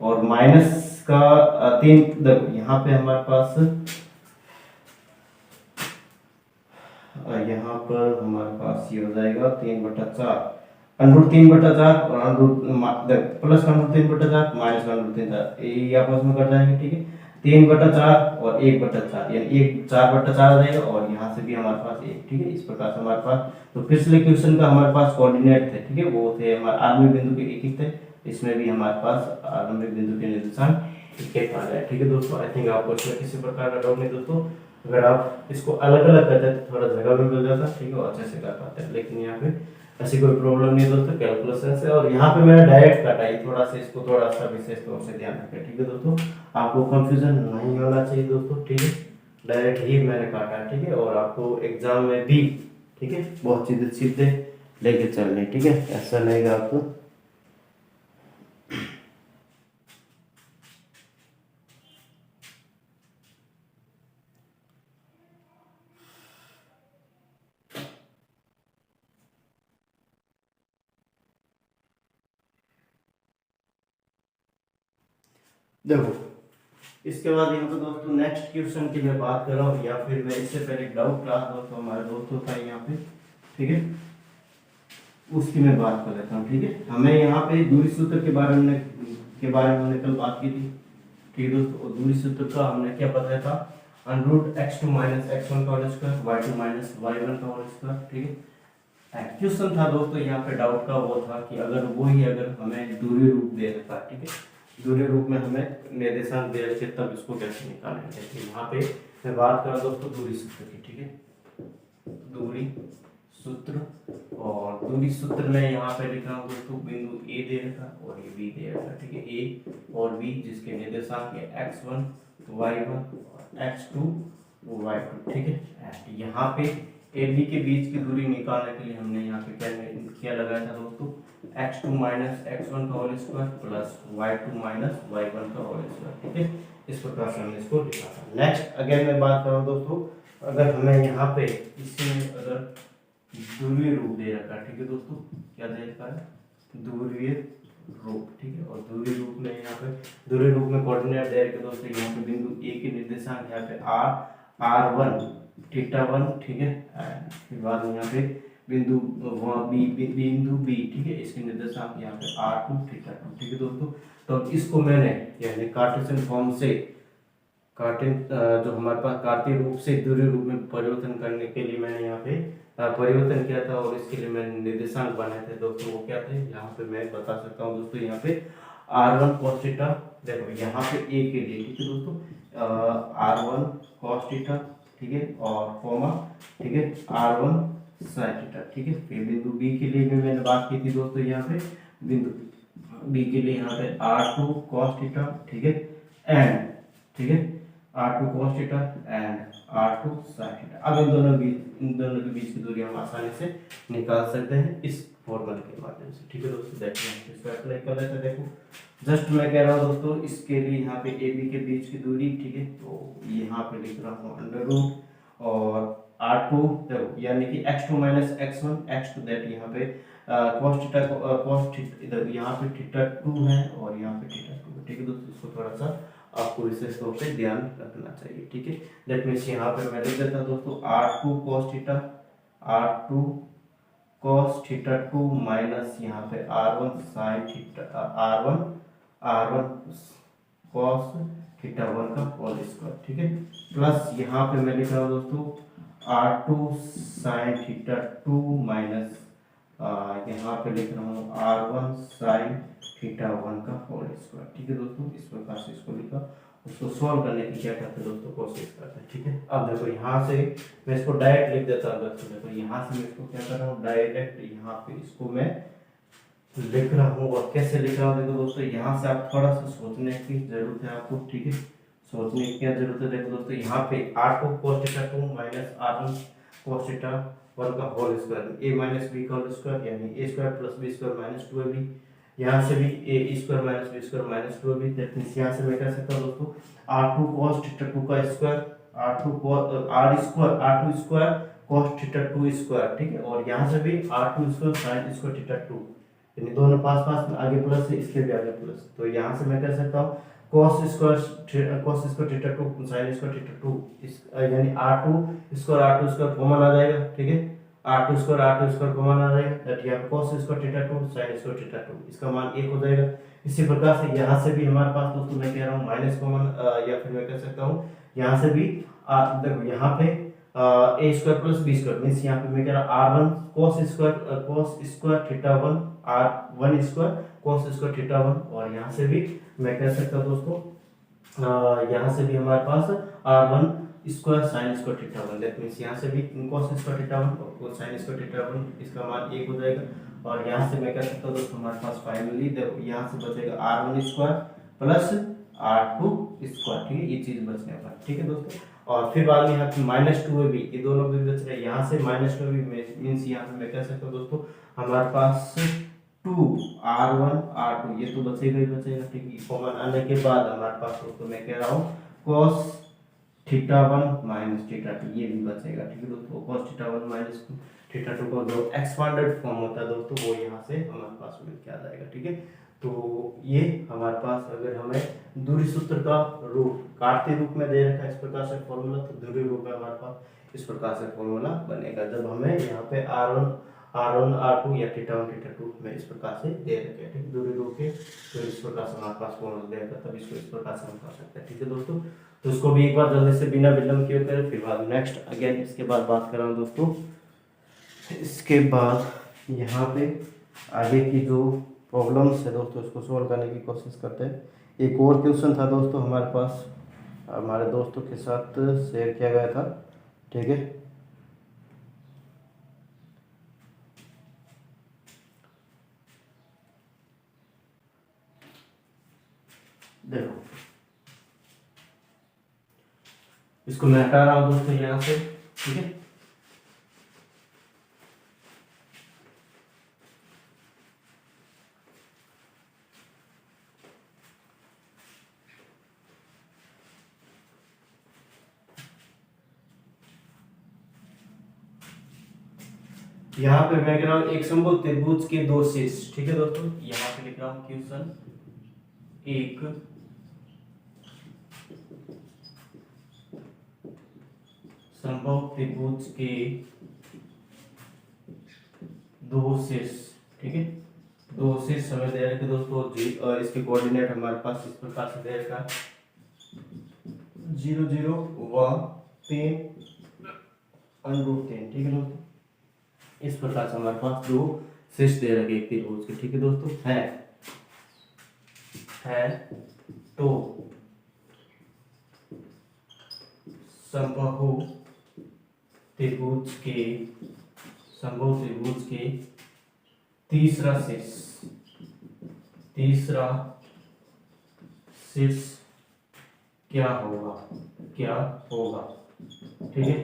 और माइनस का 3, देखो यहाँ पे हमारे पास यहाँ पर हमारे पास ये हो जाएगा 3/4 √3/4 और प्लस का √3/4 माइनस का √3/4 ये आपस में कर जाएंगे। ठीक है, 3/4 और 1/4 यानी 4/4 आ जाएगा और यहाँ से भी हमारे पास 1। ठीक है, इस प्रकार से हमारे पास तो पिछले क्वेश्चन का हमारे पास कोऑर्डिनेट थे। ठीक है, वो थे हमारे आरंभिक बिंदु के एक थे, इसमें भी हमारे पास आरंभिक बिंदु के निर्देशांक एक आ जाए। ठीक है दोस्तों, आई थिंक आपको इसमें किसी प्रकार का डाउट नहीं दोस्तों। अगर आप इसको अलग अलग करते तो थोड़ा जगह भी मिल जाता। ठीक है, और अच्छे से कर पाते हैं, लेकिन यहाँ पे ऐसी कोई प्रॉब्लम नहीं दोस्तों कैलकुलेशन से। और यहाँ पे मैंने डायरेक्ट काटा है, थोड़ा सा इसको थोड़ा सा विशेष तौर से ध्यान रखें। ठीक है दोस्तों, आपको कंफ्यूजन नहीं होना चाहिए दोस्तों। ठीक है, डायरेक्ट ही मैंने काटा है। ठीक है, और आपको एग्जाम में भी ठीक है बहुत सीधे सीधे लेके चलने। ठीक है, ऐसा नहीं आपको देखो। इसके बाद यहाँ पे दोस्तों नेक्स्ट क्वेश्चन की मैं बात कर रहा हूँ, या फिर मैं इससे पहले डाउट क्लास दोस्तों हमारे दोस्तों का यहाँ पे। ठीक है, उसकी मैं बात कर लेता हूँ। ठीक है, हमें यहाँ पे दूरी सूत्र के बारे में हमने कल बात की थी। ठीक है दोस्तों, और दूरी सूत्र का हमने क्या बताया था, √x2 - x1 का होल स्क्वायर y2 - y1 का होल स्क्वायर। ठीक है, क्वेश्चन था दोस्तों यहाँ पे डाउट का वो था कि अगर हमें दूरी रूप दे रखा है। ठीक है, दूरी रूप में हमें निर्देशांक दे रखे तब इसको कैसे निकालेंगे। यहाँ पे मैं बात कर रहा हूँ दोस्तों दूरी सूत्र की। ठीक है, दूरी सूत्र। और दूरी सूत्र में यहाँ पे लिख रहा हूँ दोस्तों, बिंदु ए दे रखा और ये बी दे रखा, ठीक है। ए और बी जिसके निर्देशांक है x1 y1 और x2 y2, ठीक है। यहाँ पे ए बी के बीच की दूरी निकालने के लिए हमने यहाँ पे क्या लगाया था दोस्तों, x2 माइनस x1 का whole square plus y2 minus y1 का होल स्क्वायर, ठीक है। इस प्रकार से हमने इसको लिखा था। नेक्स्ट अगेन मैं बात करूँ दोस्तों, अगर हमें यहाँ पे इसमें अगर ध्रुवीय रूप दे रखा है, ठीक है दोस्तों, क्या दे रखा है, ध्रुवीय रूप, ठीक है। और ध्रुवीय रूप में यहाँ पे ध्रुवीय रूप में कोऑर्डिनेट दे रखे दोस्तों, यहाँ पे बिंदु ए के निर्देशांक यहाँ पे r1 θ1, ठीक है। फिर बाद में यहाँ पे बिंदु बी, ठीक है, इसके निर्देशांक यहाँ पे r2 θ2, ठीक है दोस्तों। तो इसको मैंने यानी कार्टेशियन फॉर्म से जो हमारे पास कार्तीय रूप से ध्रुवीय रूप में परिवर्तन करने के लिए मैंने यहाँ पे परिवर्तन किया था, और इसके लिए मैंने निर्देशांक बनाए थे दोस्तों। वो क्या थे, यहाँ पे मैं बता सकता हूँ दोस्तों, यहाँ पे r1 cos थीटा, देखो यहाँ पे a के लिए, ठीक है दोस्तों, r1 cos थीटा, ठीक है, और कोमा, ठीक है, r1 sin थीटा, ठीक है। फिर बिंदु b के लिए भी मैंने बात की थी दोस्तों, यहाँ पे बिंदु b के लिए यहाँ पे r2 cos थीटा, ठीक है, एंड, ठीक है, r2 cos theta and r2 sin theta. अब इन दोनों के बीच की दूरी हम आसानी से निकाल सकते हैं इस फॉर्मूले के माध्यम से, ठीक है दोस्तों। देखिए इसको अप्लाई कर लेते हैं। देखो जस्ट मैं कह रहा हूँ दोस्तों, इसके लिए यहाँ पे ए बी के बीच की दूरी, ठीक है, तो यहाँ पे लिख रहा हूँ अंडर रूट और r2 देखो यानी कि x2 minus x1, x2 that यहाँ पे cos थीटा इधर यहाँ पे θ2 है और यहाँ पे θ2 है, ठीक है दोस्तों। इसको थोड़ा सा आपको विशेष तौर से ध्यान रखना चाहिए, ठीक है। दैट मीन्स यहाँ पे मैं लिख देता हूँ दोस्तों r2 cos theta, r2 cos θ2 minus यहाँ पे r1 sin theta, r1 cos θ1 का होल स्क्वायर, ठीक है, प्लस यहाँ पे मैं लिख रहा हूँ दोस्तों r2 sin θ2 माइनस यहाँ पे लिख रहा हूँ r1 sin θ1 का होल स्क्वायर, ठीक है दोस्तों। इस प्रकार से इसको लिखा, उसको सॉल्व करने की क्या करते हैं दोस्तों, कोशिश करते हैं, ठीक है। अब देखो यहाँ से मैं इसको डायरेक्ट लिख देता हूँ दोस्तों। देखो यहाँ से मैं इसको क्या कर रहा हूँ, डायरेक्ट यहाँ पे इसको मैं लिख रहा हूँ। और कैसे लिख रहा हूँ देखो दोस्तों, यहाँ से आप थोड़ा सा सोचने की जरूरत है आपको, ठीक है, सोचने की क्या जरूरत है। देखो दोस्तों यहाँ पे r2 cos θ2 minus r1 cos θ1 का whole square, a minus b का होल स्क्वायर यानी a square plus b square minus 2ab, यहाँ से भी a square minus b square minus 2ab। That means यहाँ से मैं कह सकता हूँ दोस्तों r2 cos θ2 का square, r2 square cos θ2 square, ठीक है। और यहाँ से भी r2 स्क्वायर sin स्क्वायर θ2, यानी दोनों पास पास में आगे प्लस है, इसके भी आगे प्लस। तो यहाँ से मैं कह सकता हूँ cos स्क्वायर θ2 sin स्क्वायर θ2, यानी r2 स्क्वायर कॉमन आ जाएगा, ठीक है, r2 स्क्वायर कॉमन आ जाएगा, दैट यहाँ पे cos स्क्वायर θ2 sin स्क्वायर θ2, इसका मान 1 हो जाएगा। इसी प्रकार से यहाँ से भी हमारे पास दोस्तों मैं कह रहा हूँ माइनस कॉमन, या फिर मैं कह सकता हूँ यहाँ से भी देखो यहाँ पे a square plus b square means यहाँ पे मैं कह रहा हूँ r1 cos square θ1 r1 square cos square θ1, और यहाँ से भी मैं कह सकता हूँ दोस्तों यहाँ से भी हमारे पास r1 square sin square θ1, that means यहाँ से भी cos स्क्वायर θ1 और sin स्क्वायर θ1, इसका मान 1 हो जाएगा। और यहाँ से मैं कह सकता हूँ दोस्तों हमारे पास फाइनली देखो यहाँ से बचेगा r1 square plus r2 square, ठीक है, ये चीज बचने वाला, ठीक है दोस्तों। और फिर बाद में यहाँ पे माइनस 2ab, ये दोनों भी बच रहे हैं, यहाँ से माइनस 2ab मीन्स यहाँ पे मैं कह सकता हूँ दोस्तों हमारे पास 2r1 r2 ये तो बचेगा ही बचेगा, ठीक है। कॉमन आने के बाद हमारे पास दोस्तों मैं कह रहा हूँ cos θ1 माइनस θ2 ये भी बचेगा, ठीक है दोस्तों। cos θ1 माइनस θ2 का जो एक्सपांडेड फॉर्म होता है दोस्तों वो यहाँ से हमारे पास मिल के आ जाएगा, ठीक है। तो ये हमारे पास अगर हमें दूरी सूत्र का रूप कार्तीय रूप में दे रखा है इस प्रकार से फॉर्मूला, तो दूरी रूप में हमारे पास इस प्रकार से फॉर्मूला बनेगा जब हमें यहाँ पे r1 r2 या θ1 θ2 में इस प्रकार से दे रखे हैं, ठीक, दूरी रूप के। तो इस प्रकार से हमारे पास फॉर्मूला देगा, तब इसको इस प्रकार से हम कर सकते हैं, ठीक है दोस्तों। तो इसको भी एक बार जल्दी से बिना विलंब किए करें, फिर बाद नेक्स्ट अगेन इसके बाद बात कर रहा हूँ दोस्तों। इसके बाद यहाँ पे आगे की जो प्रॉब्लम्स है दोस्तों इसको सॉल्व करने की कोशिश करते हैं। एक और क्वेश्चन था दोस्तों हमारे पास, हमारे दोस्तों के साथ शेयर किया गया था, ठीक है। देखो इसको मैं हटा रहा हूं दोस्तों यहाँ से, ठीक है। यहाँ पे मैं कह रहा हूँ एक समबाहु त्रिभुज के दो शीर्ष, ठीक है दोस्तों। यहाँ पे लिख रहा हूँ क्वेश्चन, एक समबाहु त्रिभुज के दो शीर्ष, ठीक है। दो शीर्ष हमें दे रखे दोस्तों जी, और इसके कोऑर्डिनेट हमारे पास इस प्रकार से दे रखा 0 0 व 3 √3, ठीक है दोस्तों। इस प्रकार से हमारे पास दो शीर्ष दे रखे एक त्रिभुज के, ठीक है दोस्तों। है तो समबाहु त्रिभुज के तीसरा शीर्ष क्या होगा, ठीक है।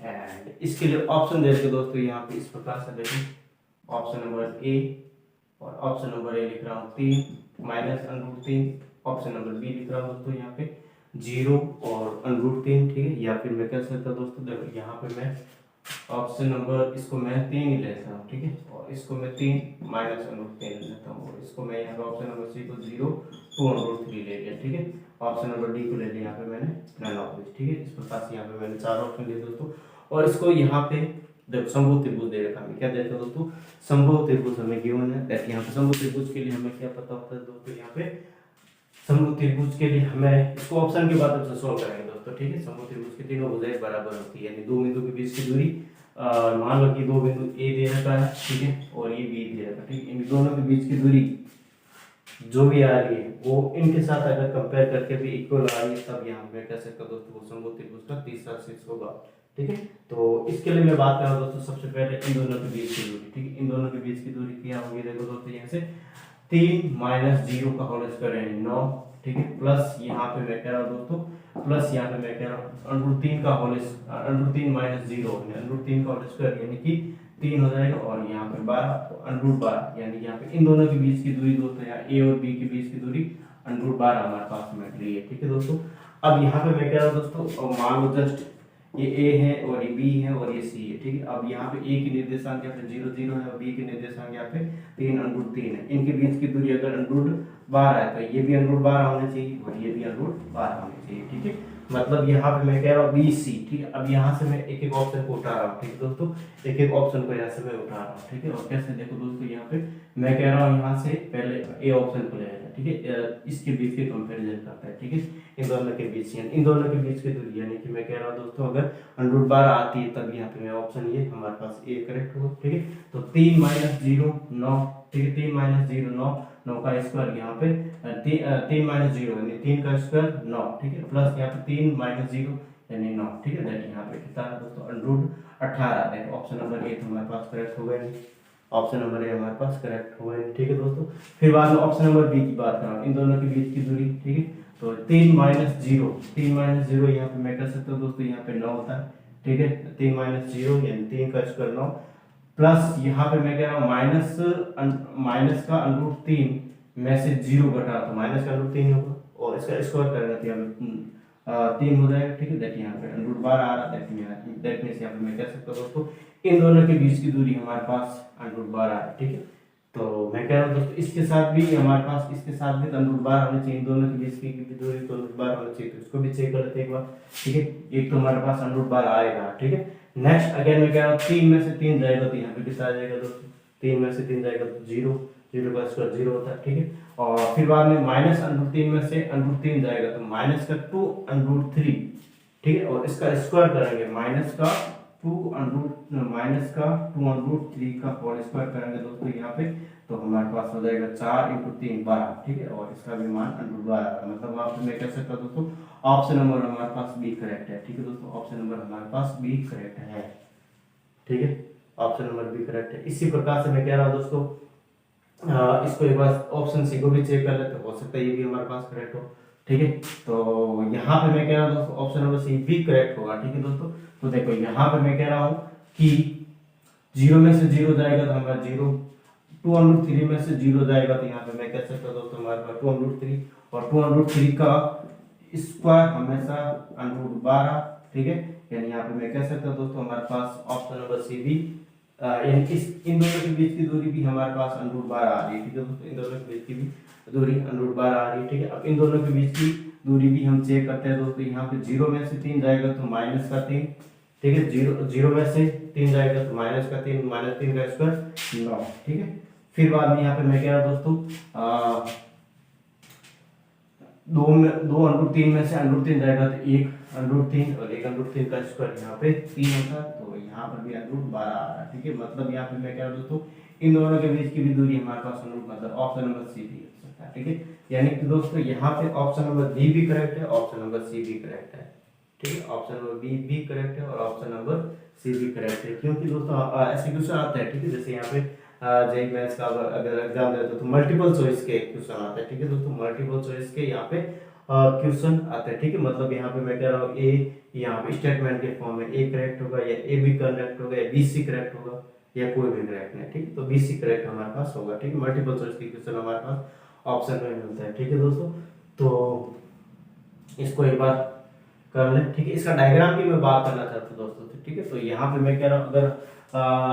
एंड इसके लिए ऑप्शन दे रखे दोस्तों यहाँ पे इस प्रकार से देखिए, ऑप्शन नंबर ए और ऑप्शन नंबर ए लिख रहा हूँ 3 -√3, ऑप्शन नंबर बी लिख रहा हूँ दोस्तों यहाँ पे 0 और √3, ठीक है। या फिर मैं कह सकता हूँ दोस्तों, देखो यहाँ पे मैं ऑप्शन नंबर इसको मैं 3 ही लेता हूँ, ठीक है, और इसको मैं 3 -√3 लेता हूँ, और इसको मैं यहाँ पे ऑप्शन नंबर सी को 0 2 √3 ले लिया, ठीक है। ऑप्शन नंबर डी को ले लिया यहाँ पे मैंने नन ऑफ दिस, ठीक है। इस प्रकार से यहाँ पे मैंने 4 ऑप्शन लिए दोस्तों, और इसको यहाँ पे देखो समबाहु त्रिभुज दे रखा है। क्या देता है दोस्तों, समबाहु त्रिभुज हमें गिवन है, दैट यहाँ पे समबाहु त्रिभुज के लिए हमें क्या पता होता है दोस्तों, यहाँ पे समबाहु त्रिभुज के लिए हमें इसको ऑप्शन के बाद से सोल्व करेंगे दोस्तों, ठीक है। समबाहु त्रिभुज की तीनों भुजाएं बराबर होती है, यानी दो बिंदु के बीच की दूरी, मान लो कि दो बिंदु ए दे रखा है, ठीक है, और ये बी दे रखा है, ठीक है। इन दोनों के बीच की दूरी जो भी आ रही है वो इनके साथ अगर कंपेयर करके भी इक्वल आ रही है, तब यहाँ पे कह सकते हो दोस्तों वो समबाहु त्रिभुज का तीसरा शीर्ष होगा, ठीक है। तो इसके लिए मैं बात कर रहा हूँ दोस्तों, सबसे पहले इन दोनों के बीच की दूरी, ठीक है। इन दोनों के बीच की दूरी क्या होगी, देखो दोस्तों यहाँ से 3 - 0 का होल स्क्वायर है 9, ठीक है, प्लस यहाँ पे मैं कह रहा हूँ दोस्तों, प्लस यहाँ पे मैं कह रहा हूँ √3 का होल √3 - 0 √3 का होल स्क्वायर यानी कि 3 हो जाएगा, और यहाँ पे 12 √12, यानी यहाँ पे इन दोनों के बीच की दूरी दोस्तों, यहाँ ए और बी के बीच की दूरी √12 हमारे पास में रही है, ठीक है दोस्तों। अब यहाँ पे मैं कह रहा हूँ दोस्तों, मान लो जस्ट ये ए है और ये बी है और ये सी है, ठीक है। अब यहाँ पे ए की निर्देशांक यहाँ पे 0 0 है और बी की निर्देशांक यहाँ पे 3 √3 है। इनके बीच की दूरी अगर √12 है तो ये भी √12 होना चाहिए और ये भी √12 होना चाहिए, ठीक है। मतलब यहाँ पे मैं कह रहा हूँ बी सी, ठीक है। अब यहाँ से मैं एक एक ऑप्शन को उठा रहा हूँ, ठीक है दोस्तों, एक एक ऑप्शन को यहाँ से मैं उठा रहा हूँ, ठीक है। और कैसे देखो दोस्तों, यहाँ पे मैं कह रहा हूँ यहाँ से पहले ए ऑप्शन को ले लेना, ठीक है, इसके बीच के कंपेरिजन करता है, ठीक है। इन दोनों के बीच की दूरी, यानी कि मैं कह रहा हूँ दोस्तों अगर √12 आती है तब यहाँ पे मैं ऑप्शन ये हमारे पास ए करेक्ट होगा, ठीक है। तो 3 - 0 9, ठीक है, 3 - 0 9, 9 का स्क्वायर यहाँ पे 3 - 0 यानी 3 का स्क्वायर 9, ठीक है, प्लस यहाँ पे 3 - 0 यानी 9, ठीक है। दैट यहाँ पे कितना है दोस्तों √18, दैट ऑप्शन नंबर ए हमारे पास करेक्ट हो गया, ऑप्शन नंबर ए हमारे पास करेक्ट हो गया, ठीक है दोस्तों। फिर बाद में ऑप्शन नंबर बी की बात करें, इन दोनों के बीच की दूरी, ठीक है। तो 3 - 0 यहाँ पे मैं कर सकता हूँ दोस्तों, यहाँ पे 9 होता है, ठीक है। 3 - 0 यानी 3 का स्क्वायर 9, प्लस यहाँ पे मैं कह रहा हूँ माइनस का √3 में से 0 घटा तो माइनस का √3 होगा, और इसका स्क्वायर करेंगे तो यहाँ पे 3 हो जाएगा, ठीक है। दैट यहाँ पे √12 आ रहा है, दैट मींस यहाँ पे मैं कह सकता हूँ दोस्तों इन दोनों के बीच की दूरी हमारे पास √12 है, ठीक है। तो मैं कह रहा हूँ दोस्तों इसके साथ भी हमारे पास, इसके साथ भी √12 होनी चाहिए, इन दोनों के बीच की दूरी तो √12 होनी चाहिए, तो इसको भी चेक कर लेते हैं एक बार, ठीक है। एक तो हमारे पास √12 आएगा, ठीक है। नेक्स्ट अगेन मैं कह रहा हूँ 3 में से 3 जाएगा तो यहाँ पे कितना आ जाएगा दोस्तों, 3 में से 3 जाएगा तो 0, 0 का स्क्वायर 0 होता है, ठीक है। और फिर बाद में -√3 में से √3 जाएगा तो माइनस का 2 √3, ठीक है, और इसका स्क्वायर करेंगे माइनस का 2 √3 का होल स्क्वायर करेंगे दोस्तों यहाँ पे, तो हमारे पास हो जाएगा 4 × 3 12, ठीक है, और इसका भी मान √12, मतलब वहां पे मैं कह सकता हूँ दोस्तों ऑप्शन नंबर हमारे पास बी करेक्ट है, ठीक है दोस्तों। ऑप्शन नंबर हमारे पास बी करेक्ट है, ठीक है, ऑप्शन नंबर बी करेक्ट है। इसी प्रकार से मैं कह रहा हूँ दोस्तों इसको एक बार ऑप्शन सी को भी चेक कर लेते, हो सकता है ये भी हमारे पास करेक्ट हो। ठीक है, तो यहाँ पे मैं कह रहा हूँ दोस्तों ऑप्शन नंबर सी भी करेक्ट होगा। ठीक है दोस्तों, तो देखो यहाँ पे मैं कह रहा हूँ कि जीरो में से जीरो जाएगा तो हमारा जीरो, 2√3 में से जीरो जाएगा तो यहाँ पे मैं कह सकता हूँ दोस्तों हमारे पास 2√3, और 2√3 का स्क्वायर हमेशा √12। ठीक है, यानी यहाँ पे मैं कह सकता हूँ दोस्तों हमारे पास ऑप्शन नंबर सी भी, यानी इस इन दोनों के बीच की दूरी भी हमारे पास √12 आ रही है। ठीक है दोस्तों, इन दोनों के बीच की भी दूरी √12 आ रही है। ठीक है, अब इन दोनों के बीच की दूरी भी हम चेक करते हैं दोस्तों। यहाँ पे जीरो में से 3 जाएगा तो -3। ठीक है, जीरो में से 3 जाएगा तो -3, -3 का स्क्वायर 9। ठीक है, फिर बाद में यहाँ पे मैं कह रहा हूँ दोस्तों दो √3 में से √3 जाएगा तो 1√3, और 1√3 का स्क्वायर यहाँ पे 3 होता है, तो यहाँ पर भी √12 आ रहा है। ठीक है, मतलब यहाँ पे मैं कह रहा हूँ दोस्तों इन दोनों के बीच की भी दूरी हमारे पास मतलब ऑप्शन नंबर सी भी हो सकता है। ठीक है, यानी कि दोस्तों यहाँ पे ऑप्शन नंबर डी भी करेक्ट है, ऑप्शन नंबर सी भी करेक्ट है। ठीक है, ऑप्शन नंबर बी भी करेक्ट है और ऑप्शन नंबर सी भी करेक्ट है, क्योंकि दोस्तों ऐसे क्वेश्चन आते हैं। ठीक है, जैसे यहाँ पे जेई मेंस का अगर एग्जाम देते हो तो मल्टीपल चॉइस के क्वेश्चन आते हैं। ठीक है दोस्तों, मल्टीपल चॉइस के यहाँ पे क्वेश्चन आते हैं। ठीक है, मतलब यहाँ पे मैं कह रहा हूँ ए, यहाँ पे स्टेटमेंट के फॉर्म में ए करेक्ट होगा, या ए भी करेक्ट होगा, या बी सी करेक्ट होगा, या कोई भी करेक्ट नहीं। ठीक है, तो बी सी करेक्ट हमारे पास होगा। ठीक है, मल्टीपल चॉइस के क्वेश्चन हमारे पास ऑप्शन में मिलता है। ठीक है दोस्तों, तो इसको एक बार कर ले। ठीक है, इसका डायग्राम भी मैं बात करना चाहता हूँ दोस्तों। ठीक है, तो यहाँ पे मैं कह रहा हूँ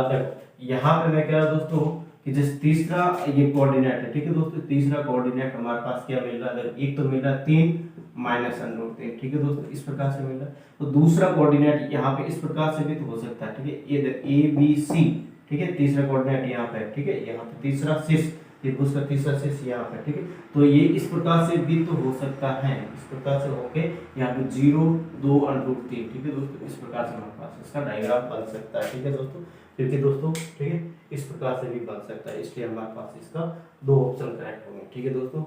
अगर यहाँ पे मैं कह रहा हूँ दोस्तों कि जैसे तीसरा ये कोऑर्डिनेट है। ठीक है दोस्तों, तीसरा कोऑर्डिनेट हमारे पास क्या मिल रहा है, एक तो मिल रहा है 3 -√3। ठीक है दोस्तों, इस प्रकार से मिल रहा है। तो दूसरा कोऑर्डिनेट यहाँ पे इस प्रकार से भी तो हो सकता है। ठीक है, ये ए बी सी। ठीक है, तीसरा कोऑर्डिनेट यहाँ पे। ठीक है, यहाँ पे तीसरा शीर्ष, त्रिभुज का तीसरा शीर्ष यहाँ पे। ठीक है, तो ये इस प्रकार से भी तो हो सकता है, इस प्रकार से होके यहाँ पे 0, 2√3। ठीक है दोस्तों, इस प्रकार से हमारे पास इसका डायग्राम बन सकता है। ठीक है दोस्तों, क्योंकि दोस्तों ठीक है इस प्रकार से भी बन सकता है, इसलिए हमारे पास इसका 2 ऑप्शन करेक्ट होंगे। ठीक है दोस्तों,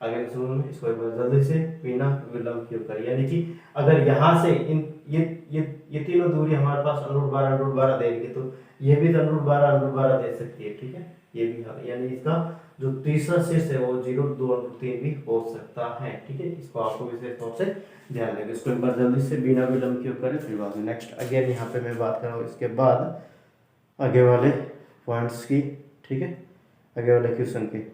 आगे सुनो में इसको एक बार जल्दी से बिना विलंब किए करिए। यानी कि अगर यहाँ से इन ये तीनों दूरी हमारे पास √12 देंगे तो ये भी √12 दे सकती है। ठीक है, ये भी, यानी इसका जो तीसरा शेष है वो 0, 2√3 भी हो सकता है। ठीक है, इसको आपको विशेष तौर से ध्यान देंगे। इसको एक बार जल्दी से बिना विलंब किए करें, फिर बाद में नेक्स्ट अगेन यहाँ पे मैं बात कर रहा हूँ इसके बाद आगे वाले पॉइंट्स की। ठीक है, आगे वाले क्वेश्चन की।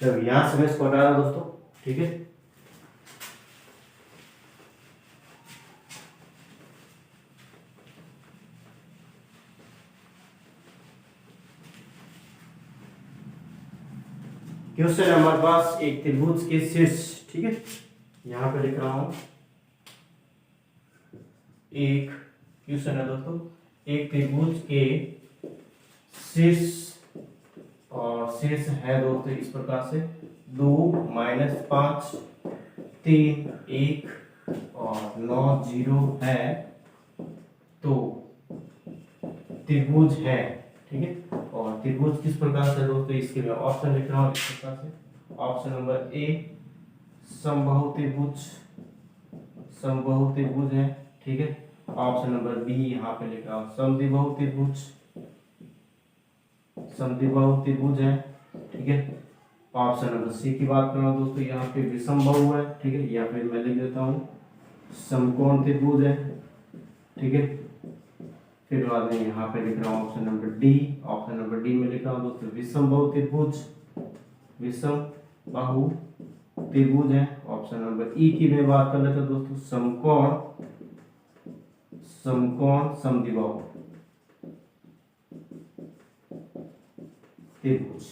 जब यहां से मैं इसको हटा रहा दोस्तों। ठीक है, क्वेश्चन है हमारे पास एक त्रिभुज के शीर्ष। ठीक है, यहां पे लिख रहा हूं एक क्वेश्चन है दोस्तों, एक त्रिभुज के शीर्ष, और शीर्ष है दोस्तों इस प्रकार से 2, -5, 3, 1 और 9, 0 है, तो त्रिभुज है। ठीक है, और त्रिभुज किस प्रकार से दोस्तों, इसके मैं ऑप्शन लिख रहा हूँ इस प्रकार से। ऑप्शन नंबर ए समबाहु त्रिभुज, समबाहु त्रिभुज है। ठीक है, ऑप्शन नंबर बी यहाँ पे लिख रहा हूँ समद्विबाहु त्रिभुज, समद्विबाहु त्रिभुज है। ठीक है, ऑप्शन नंबर सी की बात कर रहा हूँ दोस्तों, यहाँ पे विषमबाहु है। ठीक है, यहाँ पे मैं लिख देता हूँ समकोण त्रिभुज है। ठीक है, फिर बाद में यहाँ पे लिख रहा हूँ option number D, option number D में लिख रहा हूँ दोस्तों विषमबाहु त्रिभुज, विषम बाहु त्रिभुज है। ऑप्शन नंबर ई की मैं बात कर लेता हूं दोस्तों, समकोण समद्विबाहु त्रिभुज।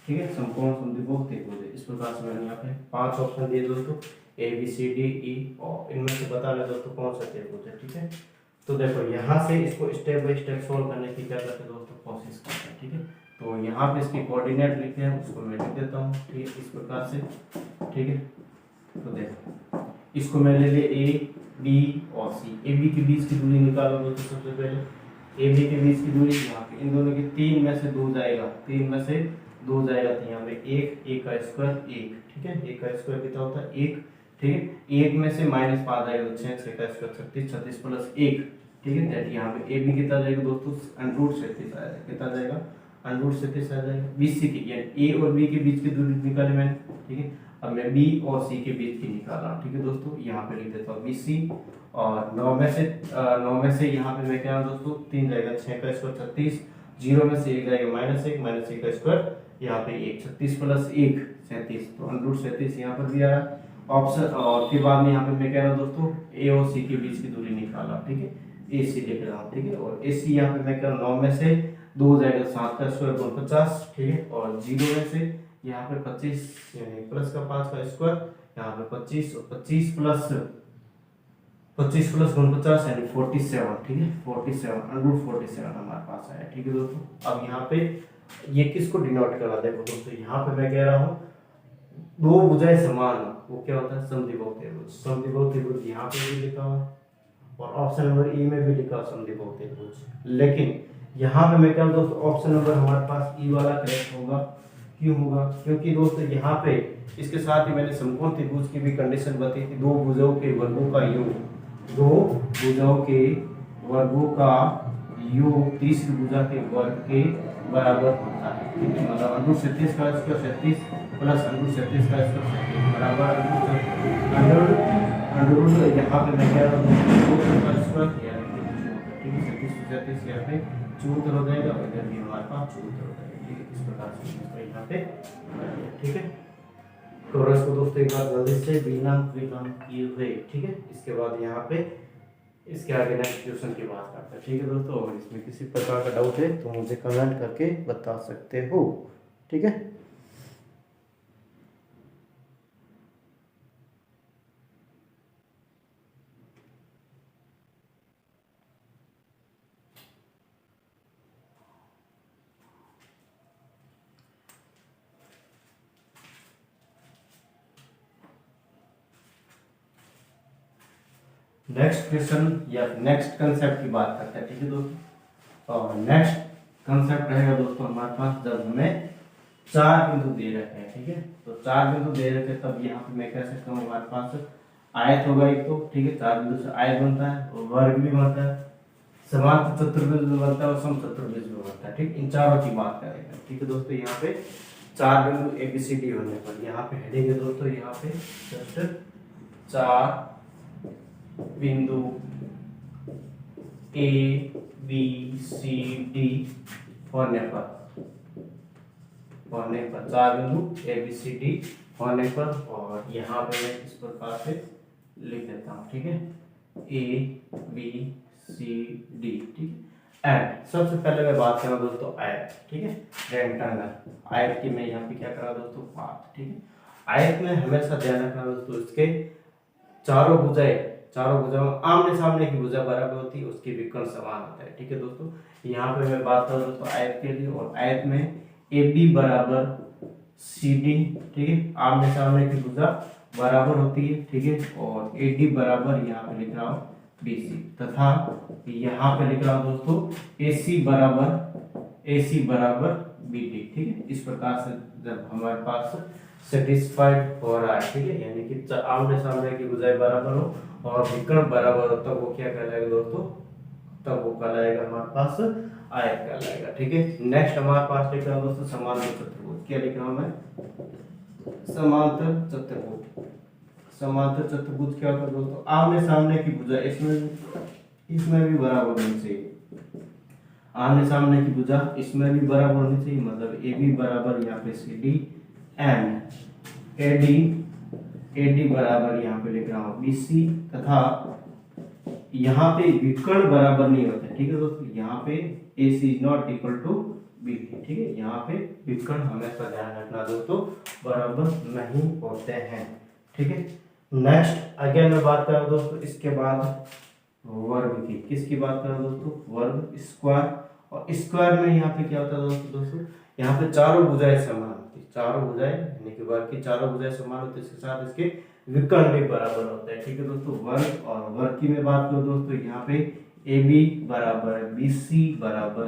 ठीक है, समकोण समद्विबाहु त्रिभुज है। इस प्रकार से मैंने यहाँ पे 5 ऑप्शन दिए दोस्तों, A B C D E, और इनमें से बताना दोस्तों कौन सा त्रिभुज है। ठीक है, तो देखो यहाँ से इसको स्टेप बाय स्टेप सोल्व करने की क्या करते हैं दोस्तों, कोशिश करते हैं। ठीक है, तो यहाँ पे इसके कोऑर्डिनेट लिखे हैं, उसको मैं लिख देता हूँ। ठीक है, इस प्रकार से। ठीक है, तो देखो इसको मैं ले ले ए बी और सी। ए बी के बीच की दूरी निकालो दोस्तों। सबसे पहले ए बी के बीच की दूरी यहाँ पे इन दोनों की 3 में से 2 जाएगा, 3 में से 2 जाएगा, तो यहाँ पे 1 का स्क्वायर 1। ठीक है, 1 का स्क्वायर कितना होता है 1। ठीक है, 1 में से -5 आएगा तो 6 का स्क्वायर 36, 36 प्लस 1। ठीक है, दैट यहाँ पे ए बी कितना जाएगा दोस्तों, √37 आएगा। कितना जाएगा, √37 आ जाएगा। बी सी की यानी ए और बी के बीच की दूरी निकाली मैंने। ठीक है, अब मैं बी और सी के बीच की निकाल रहा हूँ। ठीक है दोस्तों, यहाँ पे लिख देता हूँ बी सी, और 9 में से यहाँ पे मैं क्या दोस्तों 3 जाएगा, 6 का स्क्वायर 36, 0 में से 1 जाएगा -1 का स्क्वायर यहाँ पे 1, 36 प्लस 1 37, तो √37 यहाँ पर भी आ रहा ऑप्शन। और फिर बाद में यहाँ पे मैं कह रहा हूँ दोस्तों ए और सी के बीच की दूरी निकाला। ठीक है, ए सी लिख रहा हूँ। ठीक है, और ए सी यहाँ पे मैं कह रहा हूँ 9 में से 2 जाएगा, 7 का स्क्वायर 49। ठीक है, और 0 में से यहाँ पे 25 यानी प्लस का 5 का स्क्वायर, यहाँ पे 25 और 25 प्लस 49 यानी 47। ठीक है, 47 √47 हमारे पास आया। ठीक है दोस्तों, अब यहाँ पे ये किसको डिनोट करा, देखो दोस्तों यहाँ पे मैं कह रहा हूँ दो भुजाएं समान हो, वो क्या होता है समद्विबाहु त्रिभुज। समद्विबाहु त्रिभुज यहाँ पे भी लिखा हुआ और ऑप्शन नंबर ई में भी लिखा समद्विबाहु त्रिभुज। लेकिन यहाँ पे मैं क्या दोस्तों ऑप्शन नंबर हमारे पास ई वाला करेक्ट होगा। क्यों होगा, क्योंकि दोस्तों यहाँ पे इसके साथ ही मैंने समकोण त्रिभुज की भी कंडीशन बताई थी, दो भुजाओं के वर्गों का योग, दो भुजाओं के वर्गों का योग तीसरी भुजा के वर्ग के बराबर होता है। ठीक है, मतलब √37 का स्क्वायर 37 प्लस √37 का स्क्वायर बराबर √, यहाँ पे मैं क्या स्क्वायर किया। ठीक है, 37 यहाँ पे 74 हो जाएगा, और इधर भी हमारे पास 74 हो जाएगा। ठीक है, इस प्रकार से यहाँ पे। ठीक है, तो इसको दोस्तों एक बार जल्दी से बिना विलंब किए हुए। ठीक है, इसके बाद यहाँ पे इसके आगे नेक्स्ट क्वेश्चन की बात करते हैं। ठीक है दोस्तों, और इसमें किसी प्रकार का डाउट है तो मुझे कमेंट करके बता सकते हो। ठीक है, नेक्स्ट क्वेश्चन या नेक्स्ट कंसेप्ट की बात करते हैं। ठीक है दोस्तों, और नेक्स्ट कंसेप्ट रहेगा दोस्तों हमारे पास जब हमें 4 बिंदु दे रखे हैं। ठीक है, तो 4 बिंदु दे रखे तब यहाँ पे मैं कह सकता हूँ हमारे पास आयत होगा एक तो। ठीक है, 4 बिंदु से आयत बनता है और वर्ग भी बनता है, समांतर चतुर्भुज भी बनता है और समचतुर्भुज भी बनता है। ठीक, इन चारों की बात करेंगे। ठीक है दोस्तों, यहाँ पे 4 बिंदु ए बी सी डी होने पर यहाँ पे हेडिंग है दोस्तों, यहाँ पे जस्ट 4 बिंदु ए बी सी डी होने पर 4 बिंदु ए बी सी डी होने पर, और यहाँ पे मैं इस प्रकार से लिख देता हूँ। ठीक है, ए बी सी डी। ठीक है, एंड सबसे पहले मैं बात कर रहा हूँ दोस्तों आयत। ठीक है, रेक्टेंगल आयत की मैं यहाँ पे क्या कर रहा हूँ दोस्तों बात। ठीक है, आयत में हमेशा ध्यान रखना दोस्तों इसके चारों भुजाओं आमने सामने की भुजा बराबर होती है, उसके विकर्ण समान होता है। ठीक है दोस्तों, यहाँ पे मैं बात कर रहा हूँ दोस्तों आयत के लिए, और आयत में ए बी बराबर सी डी। ठीक है, आमने सामने की भुजा बराबर होती है। ठीक है, और ए डी बराबर यहाँ पे लिख रहा हूँ बी सी, तथा यहाँ पे लिख रहा हूँ दोस्तों ए सी बराबर बी डी। ठीक है, इस प्रकार से जब हमारे पास सेटिस्फाइड हो रहा है, ठीक है, यानी कि आमने सामने की भुजाएं बराबर हो और विकर्ण बराबर हो, तब वो क्या कहलाएगा दोस्तों, तब वो कहलाएगा हमारे पास आयत कहलाएगा। ठीक है, नेक्स्ट हमारे पास लिख रहा हूं दोस्तों समांतर चतुर्भुज। क्या लिख रहा हूं मैं, समांतर चतुर्भुज। समांतर चतुर्भुज क्या होता है दोस्तों, आमने सामने की भुजा इसमें भी बराबर होनी चाहिए, आमने सामने की भुजा इसमें भी बराबर होनी चाहिए, मतलब ए बी बराबर यहाँ पे C D and AD AD बराबर यहाँ पे लिख रहा हूँ बीसी, तथा यहाँ पे विकर्ण बराबर नहीं होते, ठीक है दोस्तों, यहाँ पे AC is not equal to BD, ठीक है, यहाँ पे विकर्ण हमेशा ध्यान रखना दोस्तों बराबर नहीं होते हैं, ठीक है। नेक्स्ट अगेन मैं बात कर रहा हूँ दोस्तों इसके बाद वर्ग की, किसकी बात कर रहा हूँ दोस्तों, वर्ग स्क्वायर। और स्क्वायर में यहाँ पे क्या होता है दोस्तों यहाँ पे चारों भुजाएं समान होती है, चारों भुजाएं यानी कि वर्ग की चारों भुजाएं समान होती है, इसके साथ इसके विकर्ण भी बराबर होता है, ठीक है दोस्तों। वर्ग और वर्ग की मैं बात करूँ दोस्तों, यहाँ पे AB बराबर BC बराबर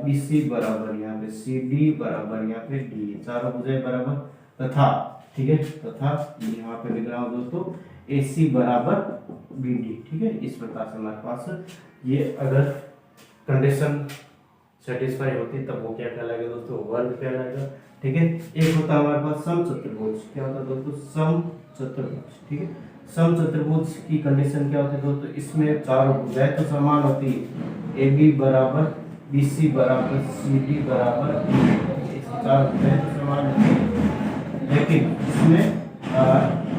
BC बराबर यहाँ पे CD बराबर यहाँ पे D, चारों भुजाएं बराबर, तथा ठीक है, तथा यहाँ पे लिख रहा हूँ दोस्तों AC बराबर BD, ठीक है। इस प्रकार से हमारे पास ये अगर कंडीशन सेटिस्फाई होती तब वो क्या कहलाएगा दोस्तों, वर्ग कहलाएगा, ठीक है। एक होता है हमारे पास समचतुर्भुज, क्या होता है दोस्तों, समचतुर्भुज, ठीक है। समचतुर्भुज की कंडीशन क्या होती है दोस्तों, इसमें चारों भुजाएं तो समान होती है, AB बराबर BC बराबर CD बराबर, इसकी चारों भुजाएं तो समान होती है, लेकिन इसमें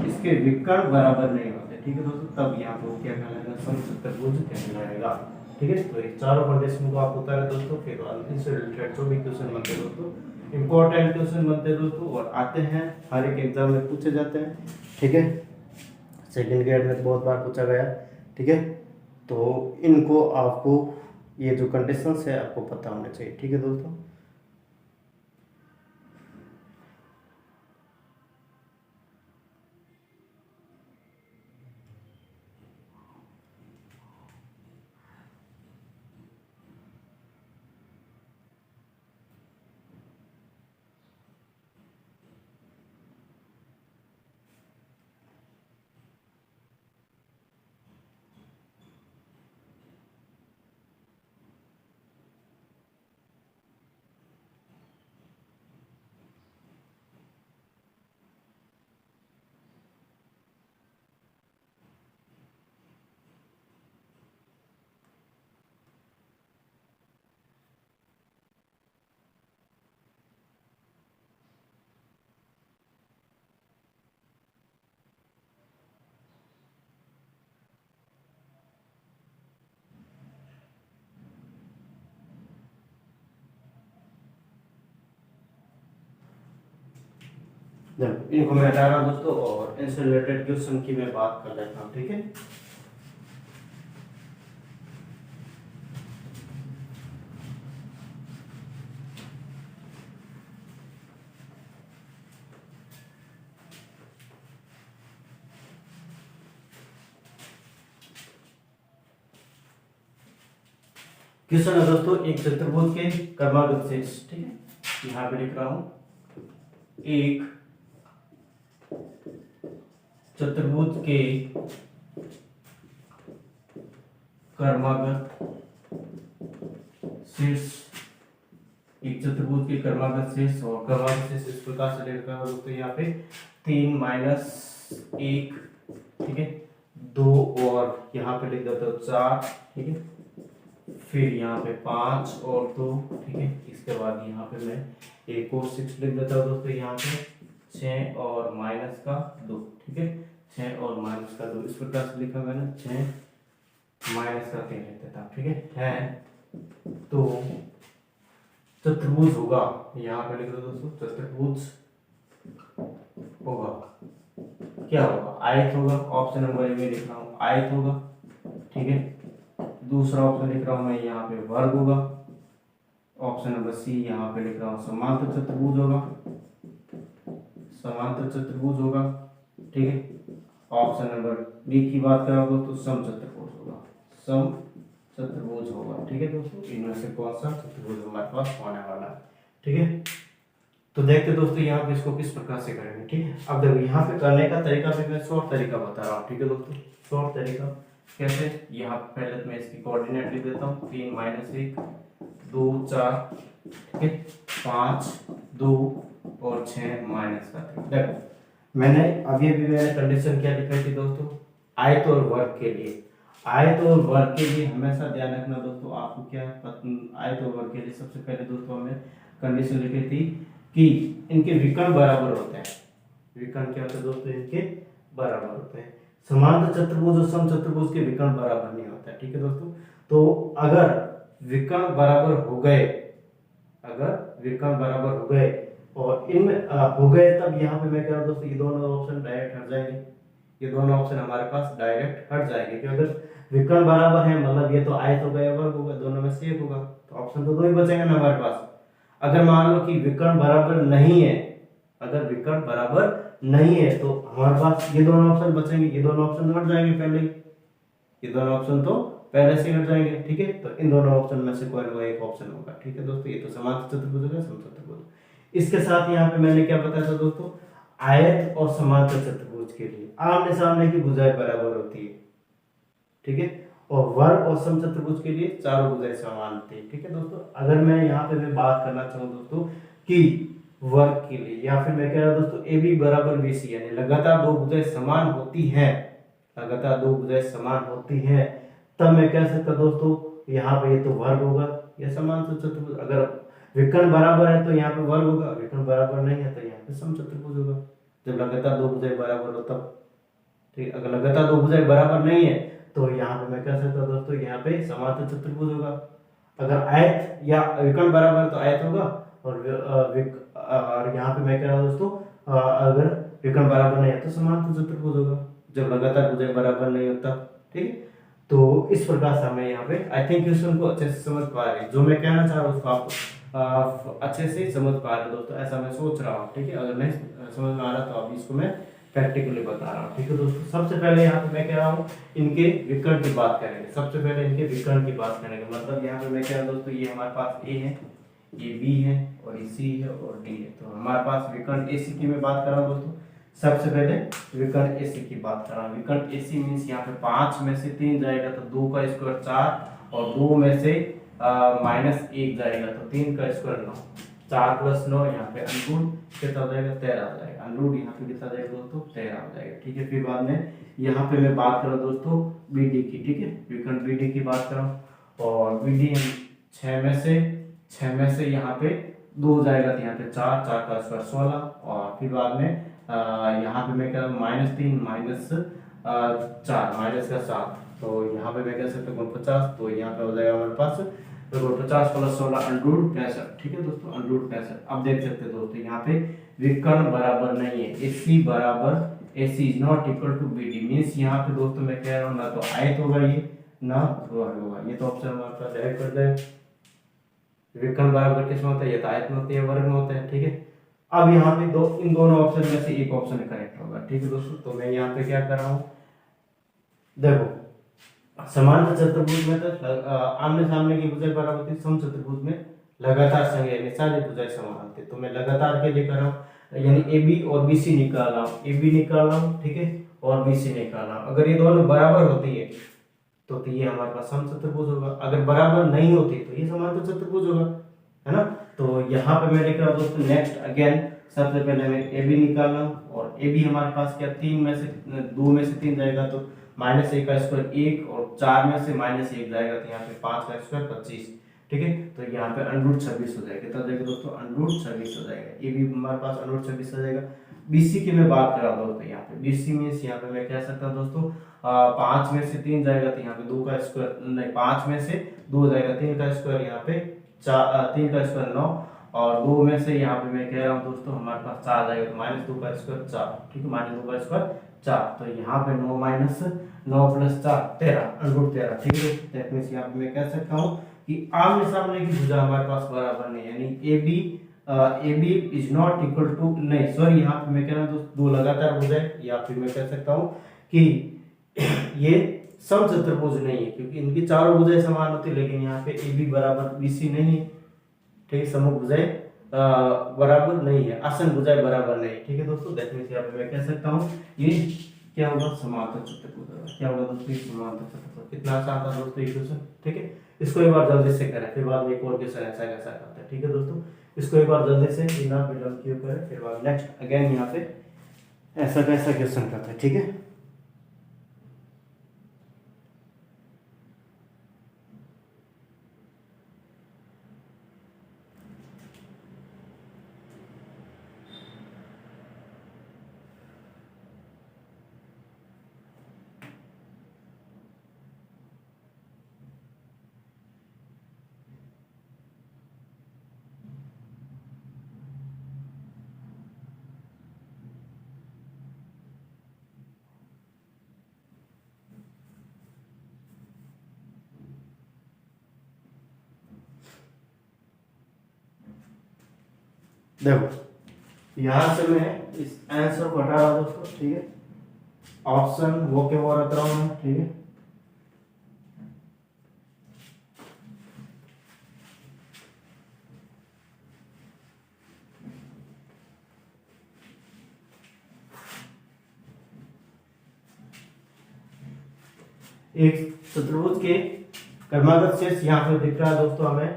इसके विकर्ण बराबर नहीं होते, ठीक है दोस्तों, तब यहाँ पे क्या कहलाएगा, समचतुर्भुज कहलाएगा, ठीक है। तो ये चारों कंडीशन को आप उतारे दोस्तों, फिर इनसे रिलेटेड जो भी क्वेश्चन बनते हैं दोस्तों, इंपॉर्टेंट क्वेश्चन बनते हैं दोस्तों और आते हैं, हर एक एग्जाम में पूछे जाते हैं, ठीक है। सेकंड ग्रेड में तो बहुत बार पूछा गया, ठीक है। तो इनको आपको ये जो कंडीशंस है आपको पता होना चाहिए, ठीक है दोस्तों। इनको मैं हटा रहा हूं दोस्तों और इनसे रिलेटेड क्वेश्चन की मैं बात कर लेता हूं, ठीक है। क्वेश्चन है दोस्तों, एक चतुर्भुज के क्रमागत शेष, ठीक है, यहाँ पे लिख रहा हूं, एक चतुर्भुज के कर्मागत शीर्ष, एक चतुर्भुज के कर्मागत शीर्ष और कर्मागत शीर्ष इस प्रकार से लिखा है तो यहाँ पे 3 - 1, ठीक है, 2 और यहाँ पे लिख देता हूँ 4, ठीक है, फिर यहाँ पे 5 और 2, ठीक है, इसके बाद यहाँ पे मैं एक और 6 लिख देता हूँ दोस्तों, यहाँ पे 6 और -2, ठीक है, 6 और -2 इस प्रकार से लिखा मैंने, 6 -3 लिख देता हूँ, ठीक है। तो चतुर्भुज होगा, यहाँ पे लिख दो दोस्तों, चतुर्भुज होगा, क्या होगा, आयत होगा, ऑप्शन नंबर ए में लिख रहा हूँ आयत होगा, ठीक है। दूसरा ऑप्शन लिख रहा हूँ मैं यहाँ पे वर्ग होगा, ऑप्शन नंबर सी यहाँ पे लिख रहा हूँ समांतर चतुर्भुज होगा, समांतर चतुर्भुज होगा, ठीक है। ऑप्शन नंबर बी की बात करोगे तो समचतुर्भुज होगा, समचतुर्भुज होगा, ठीक है दोस्तों। इनमें से कौन सा चतुर्भुज हमारे पास होने वाला है, ठीक है। तो देखते दोस्तों यहाँ पे इसको किस प्रकार से करेंगे, ठीक है। अब देखो यहाँ पे करने का तरीका भी मैं शॉर्ट तरीका बता रहा हूँ, ठीक है दोस्तों। शॉर्ट तरीका कैसे, यहाँ पे मैं इसकी कोऑर्डिनेट लिख देता हूँ, 3 - 1 2 4, ठीक है, 5 2 और 6 -3। देखो मैंने अभी मैंने कंडीशन क्या लिखाई थी दोस्तों, आयत और वर्ग के लिए, आयत और वर्ग के लिए हमेशा ध्यान रखना दोस्तों, आपको क्या आयत और वर्ग के लिए सबसे पहले दोस्तों हमने कंडीशन लिखी थी कि इनके विकर्ण बराबर होते हैं। विकर्ण क्या होते हैं दोस्तों, इनके बराबर होते हैं। समांतर चतुर्भुज और समचतुर्भुज के विकर्ण बराबर नहीं होता है, ठीक है दोस्तों। तो अगर विकर्ण बराबर हो गए, अगर विकर्ण बराबर हो गए और इनमें हो गए, तब यहाँ पे मैं कह रहा हूँ दोस्तों, ये दोनों ऑप्शन डायरेक्ट हट जाएंगे। ये दोनों ऑप्शन हमारे पास डायरेक्ट हट जाएंगे, क्योंकि अगर विकर्ण बराबर है मतलब ये तो आयत होगा या वर्ग होगा, दोनों में से एक होगा, तो ऑप्शन तो दो ही बचेंगे ना हमारे पास। अगर मान लो कि विकर्ण बराबर नहीं है, अगर विकर्ण बराबर नहीं है तो हमारे पास ये दोनों ऑप्शन बचेंगे, ये दोनों ऑप्शन हट जाएंगे पहले ही, ये दोनों ऑप्शन तो पहले से हट जाएंगे, ठीक है। तो इन दोनों ऑप्शन में से कोई ना कोई एक ऑप्शन होगा, ठीक है दोस्तों। ये तो समांतर चतुर्भुज होगा, समचतुर्भुज। इसके साथ यहाँ पे मैंने क्या बताया था दोस्तों, आयत और समांतर चतुर्भुज के लिए आमने सामने की भुजाएं बराबर होती है, ठीक है। और वर्ग और समचतुर्भुज के लिए चारों भुजाएं समान होती है, ठीक है दोस्तों। अगर मैं यहाँ पे मैं बात करना चाहूँ दोस्तों कि वर्ग के लिए, या फिर मैं कह रहा हूँ दोस्तों ए बी बराबर बी सी, यानी लगातार दो भुजाएं समान होती हैं, लगातार दो भुजाएं समान होती हैं, तब मैं कह सकता दोस्तों यहाँ पे ये तो वर्ग होगा या समांतर चतुर्भुज। अगर विकर्ण बराबर है तो यहाँ पे वर्ग होगा, विकर्ण बराबर नहीं है तो यहाँ पे समचतुर्भुज होगा, जब लगातार दो भुजाएं बराबर हो तब, ठीक। अगर लगातार दो भुजाएं बराबर नहीं है तो यहाँ पे मैं कह सकता हूँ दोस्तों यहाँ पे समांतर चतुर्भुज होगा। अगर आयत या विकर्ण बराबर है तो आयत होगा, और यहाँ पे मैं कह रहा हूँ दोस्तों अगर विकर्ण बराबर नहीं है तो समांतर चतुर्भुज होगा, जब लगातार भुजाएं बराबर नहीं होता, ठीक है। तो इस प्रकार से हमें यहाँ पे आई थिंक क्वेश्चन को अच्छे से समझ पा रहे हैं, जो मैं कहना चाह रहा हूँ उसको आप अच्छे से समझ पा रहे हो दोस्तों, ऐसा मैं सोच रहा हूँ, ठीक है। अगर नहीं समझ में आ रहा तो अभी इसको मैं प्रैक्टिकली बता रहा हूँ, ठीक है दोस्तों। सबसे पहले यहाँ पे मैं कह रहा हूँ इनके विकर्ण की बात करेंगे, सबसे पहले इनके विकर्ण की बात करेंगे। मतलब यहाँ पे मैं कह रहा हूँ दोस्तों, ये हमारे पास ए है, ये बी है, और ये सी है, और डी है। तो हमारे पास विकर्ण ए सी की मैं बात कर रहा हूँ दोस्तों। सबसे पहले विकर्ण ए सी की बात कर रहा हूँ। विकर्ण ए सी मीन्स यहाँ पे 5 में से 3 जाएगा तो 2 का स्क्वायर 4, और 2 में से -1 जाएगा तो 3 का स्क्वायर 9, 4 + 9 यहाँ पे अनुरूट कितना हो जाएगा, 13 हो जाएगा। अनुरूट यहाँ पे कितना जाएगा दोस्तों, 13 हो जाएगा, ठीक है। फिर बाद में यहाँ पे मैं बात कर रहा हूँ दोस्तों बी डी की, ठीक है। विकर्ण बी डी की बात कर रहा हूँ, और बी डी 6 में से यहाँ पे 2 जाएगा तो यहाँ पे 4, 4 का स्क्वायर 16, और फिर बाद में यहाँ पे मैं कह रहा हूँ -3 -4 माइनस का 7, तो यहाँ पे मैं कह सकता हूँ 50, तो यहाँ पे हो जाएगा हमारे पास 50 + 16 अनुरूट 65, ठीक है दोस्तों, अनुरूट 65। अब देख सकते हैं दोस्तों यहाँ पे विकर्ण बराबर नहीं है, AC बराबर AC is not equal to BD, means यहाँ पे दोस्तों मैं कह रहा हूँ ना तो आयत होगा ये, ना वर्ग होगा, ये तो ऑप्शन हमारे पास डायरेक्ट कर जाए। विकर्ण बराबर किसमें होता है, ये तो आयत में होता है, वर्ग में होता है, ठीक है। अब यहाँ पे इन दोनों ऑप्शन में से एक ऑप्शन करेक्ट होगा, ठीक है दोस्तों। तो मैं यहाँ पे क्या कर रहा हूँ, देखो समांतर चतुर्भुज में तो आमने सामने की भुजाएं बराबर होती है, समचतुर्भुज में लगातार संख्या यानी सारी भुजाएं समान होती है। तो मैं लगातार के लिए कर रहा हूँ, यानी AB और BC निकाल रहा हूँ, AB निकाल रहा हूँ, ठीक है, और BC निकाल रहा हूँ। अगर ये दोनों बराबर होती है तो ये हमारे पास समचतुर्भुज होगा, अगर बराबर नहीं होती तो ये समांतर चतुर्भुज होगा, है ना। तो यहाँ पे मैं लिख रहा हूँ दोस्तों नेक्स्ट अगेन, सबसे पहले मैं AB निकाल रहा हूँ, और AB हमारे पास क्या 2 में से 3 जाएगा तो -1 का स्क्वायर 1, और 4 में से -1 जाएगा तो यहाँ पे 5 का स्क्वायर 25, ठीक है। तो यहाँ पे अनुरूट 26 हो जाएगा, कितना जाएगा दोस्तों, अनुरूट 26 हो जाएगा। AB हमारे पास अनुरूट 26 हो जाएगा। BC की मैं बात कर रहा हूँ दोस्तों, यहाँ पे BC मीन्स यहाँ पे मैं कह सकता हूँ दोस्तों 5 में से 3 जाएगा तो यहाँ पे 2 का स्क्वायर, नहीं 5 में से 2 जाएगा, 3 का स्क्वायर यहाँ पे 3 का स्क्वायर 9, और 2 में से यहाँ पे मैं कह रहा हूँ दोस्तों हमारे पास 4 जाएगा तो -2 का स्क्वायर 4, ठीक है, -2 का स्क्वायर 4, तो यहाँ पे 9 - 9 + 4 13, अनुरूट 13, ठीक है। दैट मींस यहाँ पे मैं कह सकता हूँ कि आमने सामने की भुजा हमारे पास बराबर नहीं, यानी AB is not equal to, नहीं सॉरी, यहाँ पे मैं कह रहा हूँ दो लगातार भुजाएं, या फिर मैं कह सकता हूँ कि ये समचतुर्भुज नहीं है, क्योंकि इनकी चारों भुजाएं समान होती है, लेकिन यहाँ पे AB बराबर BC नहीं है, ठीक है, समूह भुजाएं बराबर नहीं है, आसन भुजाएं बराबर नहीं, ठीक है दोस्तों। दैट मींस यहाँ पे मैं कह सकता हूँ ये क्या होगा, समांतर चतुर्भुज होगा। क्या होगा दोस्तों, समांतर चतुर्भुज। कितना आसान था दोस्तों ये क्वेश्चन, ठीक है। इसको एक बार जल्दी से करें, फिर बाद में एक और क्वेश्चन ऐसा कैसा करता है, ठीक है दोस्तों। इसको एक बार जल्दी से बिना विलंब किए करें, फिर बाद नेक्स्ट अगेन यहाँ पे ऐसा कैसा क्वेश्चन करता है, ठीक है। देखो यहाँ से मैं इस आंसर को हटा रहा हूँ दोस्तों, ठीक है। ऑप्शन वो के वो रख रहा हूँ मैं, ठीक है। एक चतुर्भुज के क्रमागत शेष यहाँ पे दिख रहा है दोस्तों हमें,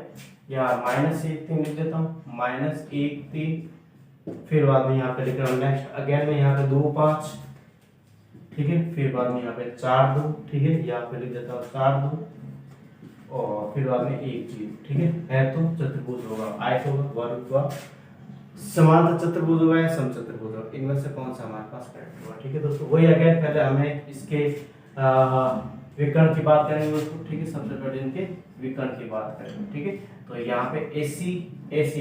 या -1 3 लिख देता हूँ, -1 3, फिर बाद में यहाँ पे लिख रहा हूँ नेक्स्ट अगेन में यहाँ पे 2 5, ठीक है। फिर बाद में यहाँ पे 4 2, ठीक है, यहाँ पे लिख देता हूँ 4 2, और फिर बाद में 1 0, ठीक है तो चतुर्भुज होगा, आयत होगा, वर्ग होगा, समांतर चतुर्भुज होगा या समचतुर्भुज होगा, इनमें से कौन सा हमारे पास करेक्ट होगा, ठीक है दोस्तों। वही अगेन पहले हमें इसके विकर्ण की बात करेंगे दोस्तों, ठीक है। सबसे पहले इनके विकर्ण की बात करेंगे, ठीक है। तो यहाँ पे AC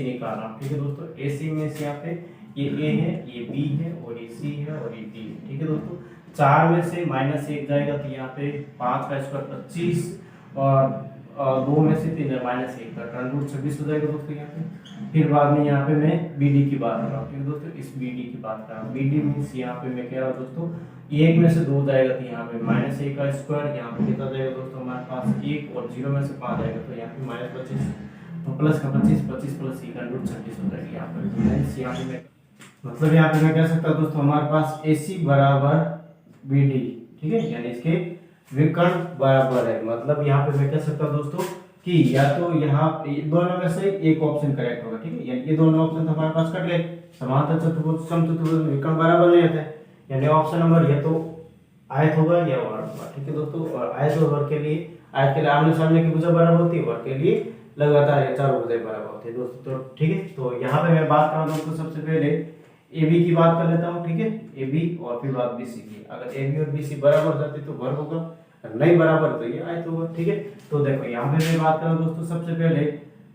निकालना, ठीक है दोस्तों। AC में से यहाँ पे ये A है, ये B है, और ये C है, और ये D है, ठीक है दोस्तों। 4 में से -1 जाएगा तो यहाँ पे 5 का स्क्वायर 25, और 2 में से 3 -1 का टर्न रूट 26 हो जाएगा दोस्तों यहाँ पे। फिर बाद में यहाँ पे मैं BD की बात कर रहा हूँ, ठीक है दोस्तों। इस BD की बात कर रहा हूँ, BD मीन्स यहाँ पे मैं कह रहा हूँ दोस्तों, 1 में से 2 जाएगा तो यहाँ पे -1 का स्क्वायर, यहाँ पे कितना जाएगा दोस्तों हमारे पास 1, और 0 में से 5 जाएगा तो यहाँ पे -25, तो प्लस का 25, 25 प्लस e का रूट 26 हो जाएगा यहाँ पर। तो यहाँ पे मैं मतलब यहाँ पे मैं कह सकता हूँ दोस्तों हमारे पास AC बराबर BD, ठीक है, यानी इसके विकर्ण बराबर है। मतलब यहाँ पे मैं कह सकता हूँ दोस्तों कि या तो यहाँ दोनों में से एक ऑप्शन करेक्ट होगा, ठीक है। यानी ये दोनों ऑप्शन तो हमारे पास कट गए, समांतर चतुर्भुज समचतुर्भुज में विकर्ण बराबर नहीं होते, यानी ऑप्शन नंबर ये तो आयत होगा या वर्ग होगा, ठीक है दोस्तों। और आयत और वर्ग के लिए, आयत के लिए आमने सामने की भुजा बराबर होती है, वर्ग के लिए लगातार ये चारों भुजाएं बराबर होती है दोस्तों, तो ठीक है। तो यहाँ पे मैं बात कर रहा हूँ दोस्तों, सबसे पहले AB की बात कर लेता हूँ, ठीक है, AB और फिर बात BC की। अगर AB और BC बराबर हो जाते तो वर्ग होगा, नहीं बराबर तो ये आयत होगा, ठीक है। तो देखो यहाँ पे मैं बात कर रहा हूँ दोस्तों, सबसे पहले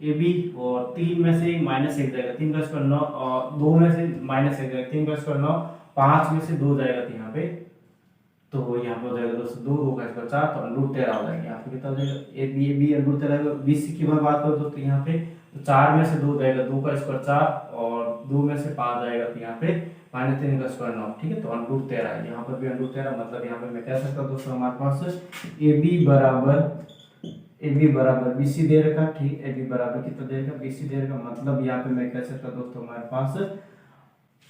AB, और 3 में से -1 जाएगा, 3 का स्क्वायर 9, और 2 में से -1 जाएगा, 3 का स्क्वायर 9, 5 में से 2 जाएगा तो यहाँ पे, तो यहाँ पे हो जाएगा दोस्तों 2 2 का स्क्वायर 4, तो रूट 13 हो जाएगा। यहाँ पे कितना हो जाएगा, AB रूट 13। BC की बात करो दोस्तों यहाँ पे, तो 4 में से 2 जाएगा, 2 का स्क्वायर 4, और 2 में से 5 जाएगा तो यहाँ पे -3 का स्क्वायर 9, ठीक है। तो रूट 13 है, यहाँ पर भी रूट 13। मतलब यहाँ पे मैं कह सकता हूँ दोस्तों हमारे पास AB बराबर BC दे रखा, ठीक। AB बराबर कितना दे रखा, BC दे रखा। मतलब यहाँ पे मैं कह सकता हूँ दोस्तों हमारे पास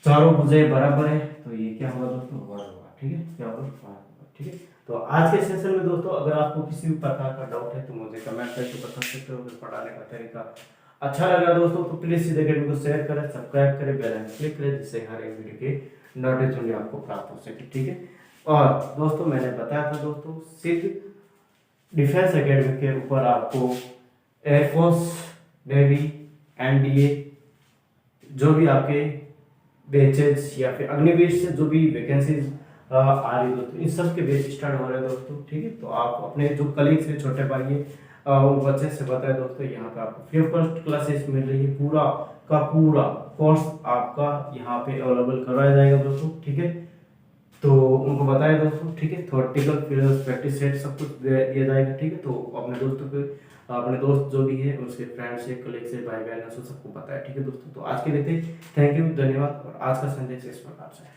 चारों भुजाएं बराबर है, तो ये क्या होगा दोस्तों, वर्ग होगा, ठीक है। क्या होगा, वर्ग होगा, ठीक है। तो आज के सेशन में दोस्तों अगर आपको किसी भी प्रकार का डाउट है तो मुझे कमेंट करके बता सकते हो। पढ़ाने का तरीका अच्छा लगा दोस्तों तो प्लीज सीधे वीडियो को शेयर करें, सब्सक्राइब करें, बेल आइकन क्लिक करें, जिससे हर एक वीडियो के नोटिफिकेशन आपको प्राप्त हो सके, ठीक है। और दोस्तों मैंने बताया था दोस्तों, सिर्फ डिफेंस एकेडमी के ऊपर आपको एयरफोर्स, नेवी, NDA जो भी आपके बैचेज या फिर अग्निवीर से जो भी वैकेंसीज आ रही दोस्तों, इन सब के बैच स्टार्ट हो रहे हैं दोस्तों, ठीक है। तो आप अपने जो कलीग्स हैं, छोटे भाई हैं, उनको अच्छे से बताएं दोस्तों। यहाँ पे आपको फ्री फर्स्ट क्लासेस मिल रही है, पूरा का पूरा कोर्स आपका यहाँ पे अवेलेबल करवाया जाएगा दोस्तों, ठीक है। तो उनको बताएं दोस्तों, ठीक है। थ्योरेटिकल प्रैक्टिस सेट सब कुछ दिया जाएगा, ठीक है। तो अपने दोस्तों को, अपने दोस्त जो भी है उसके फ्रेंड से, कलीग से, भाई बहन से सबको पता है, ठीक है दोस्तों। तो आज के लिए थैंक यू, धन्यवाद। और आज का संदेश इस प्रकार से है।